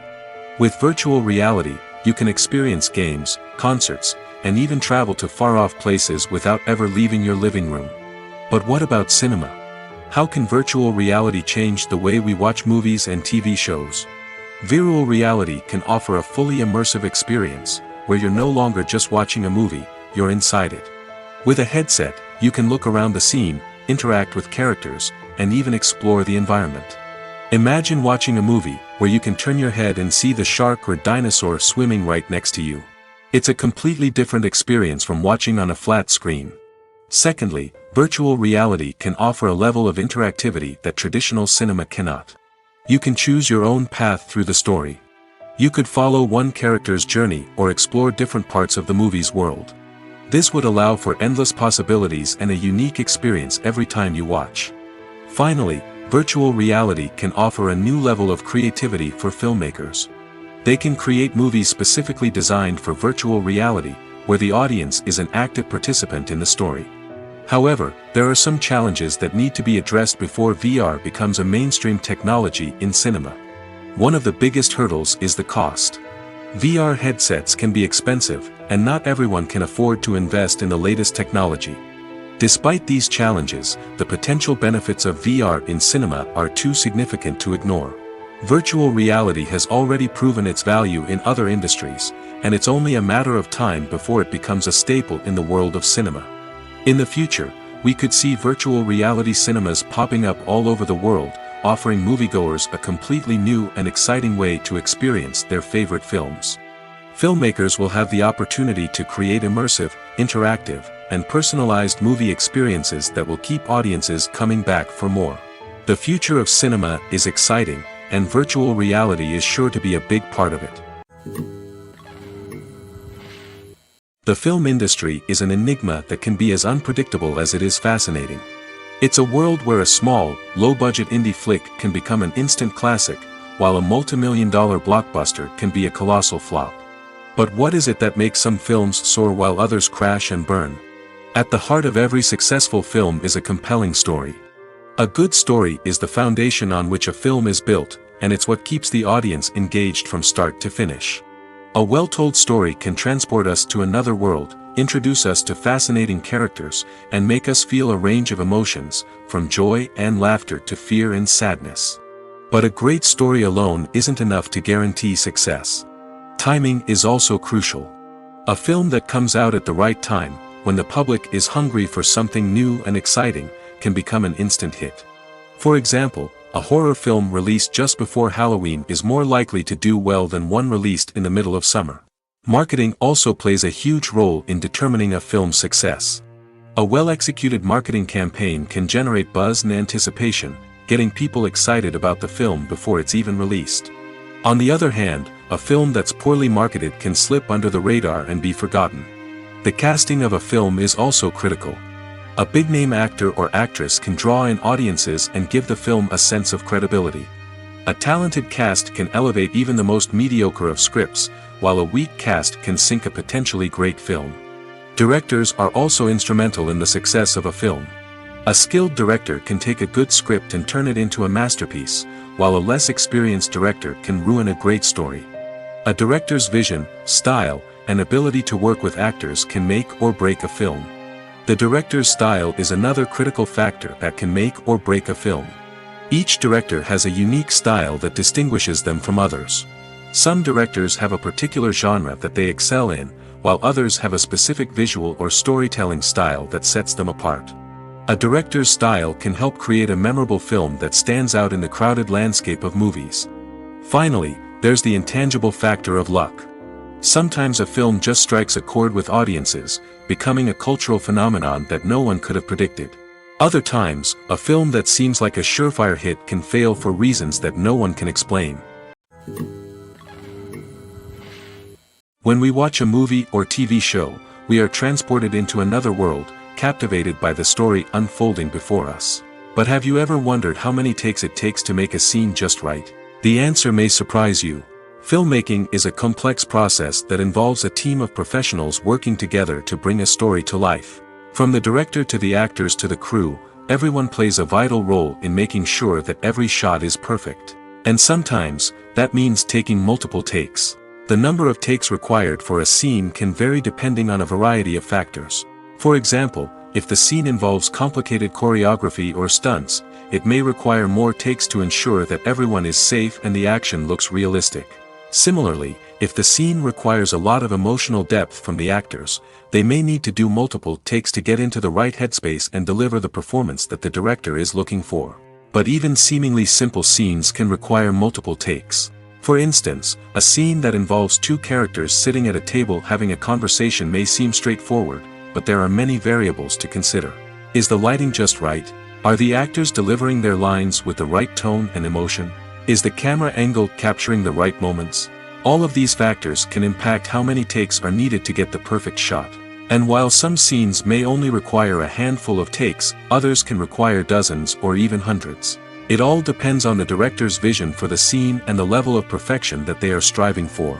With virtual reality, you can experience games, concerts, and even travel to far-off places without ever leaving your living room. But what about cinema? How can virtual reality change the way we watch movies and TV shows? Virtual reality can offer a fully immersive experience, where you're no longer just watching a movie, you're inside it. With a headset, you can look around the scene, interact with characters, and even explore the environment. Imagine watching a movie, where you can turn your head and see the shark or dinosaur swimming right next to you. It's a completely different experience from watching on a flat screen. Secondly, virtual reality can offer a level of interactivity that traditional cinema cannot. You can choose your own path through the story. You could follow one character's journey or explore different parts of the movie's world. This would allow for endless possibilities and a unique experience every time you watch. Finally, virtual reality can offer a new level of creativity for filmmakers. They can create movies specifically designed for virtual reality, where the audience is an active participant in the story. However, there are some challenges that need to be addressed before VR becomes a mainstream technology in cinema. One of the biggest hurdles is the cost. VR headsets can be expensive, and not everyone can afford to invest in the latest technology. Despite these challenges, the potential benefits of VR in cinema are too significant to ignore. Virtual reality has already proven its value in other industries, and it's only a matter of time before it becomes a staple in the world of cinema. In the future, we could see virtual reality cinemas popping up all over the world, offering moviegoers a completely new and exciting way to experience their favorite films. Filmmakers will have the opportunity to create immersive, interactive, and personalized movie experiences that will keep audiences coming back for more. The future of cinema is exciting, and virtual reality is sure to be a big part of it. The film industry is an enigma that can be as unpredictable as it is fascinating. It's a world where a small, low-budget indie flick can become an instant classic, while a multi-million-dollar blockbuster can be a colossal flop. But what is it that makes some films soar while others crash and burn? At the heart of every successful film is a compelling story. A good story is the foundation on which a film is built, and it's what keeps the audience engaged from start to finish. A well-told story can transport us to another world, introduce us to fascinating characters, and make us feel a range of emotions, from joy and laughter to fear and sadness. But a great story alone isn't enough to guarantee success. Timing is also crucial. A film that comes out at the right time, when the public is hungry for something new and exciting, can become an instant hit. For example, a horror film released just before Halloween is more likely to do well than one released in the middle of summer. Marketing also plays a huge role in determining a film's success. A well-executed marketing campaign can generate buzz and anticipation, getting people excited about the film before it's even released. On the other hand, a film that's poorly marketed can slip under the radar and be forgotten. The casting of a film is also critical. A big-name actor or actress can draw in audiences and give the film a sense of credibility. A talented cast can elevate even the most mediocre of scripts, while a weak cast can sink a potentially great film. Directors are also instrumental in the success of a film. A skilled director can take a good script and turn it into a masterpiece, while a less experienced director can ruin a great story. A director's vision, style, and ability to work with actors can make or break a film. The director's style is another critical factor that can make or break a film. Each director has a unique style that distinguishes them from others. Some directors have a particular genre that they excel in, while others have a specific visual or storytelling style that sets them apart. A director's style can help create a memorable film that stands out in the crowded landscape of movies. Finally, there's the intangible factor of luck. Sometimes a film just strikes a chord with audiences, becoming a cultural phenomenon that no one could have predicted. Other times, a film that seems like a surefire hit can fail for reasons that no one can explain. When we watch a movie or TV show, we are transported into another world, captivated by the story unfolding before us. But have you ever wondered how many takes it takes to make a scene just right? The answer may surprise you. Filmmaking is a complex process that involves a team of professionals working together to bring a story to life. From the director to the actors to the crew, everyone plays a vital role in making sure that every shot is perfect. And sometimes, that means taking multiple takes. The number of takes required for a scene can vary depending on a variety of factors. For example, if the scene involves complicated choreography or stunts, it may require more takes to ensure that everyone is safe and the action looks realistic. Similarly, if the scene requires a lot of emotional depth from the actors, they may need to do multiple takes to get into the right headspace and deliver the performance that the director is looking for. But even seemingly simple scenes can require multiple takes. For instance, a scene that involves two characters sitting at a table having a conversation may seem straightforward, but there are many variables to consider. Is the lighting just right? Are the actors delivering their lines with the right tone and emotion? Is the camera angle capturing the right moments? All of these factors can impact how many takes are needed to get the perfect shot. And while some scenes may only require a handful of takes, others can require dozens or even hundreds. It all depends on the director's vision for the scene and the level of perfection that they are striving for.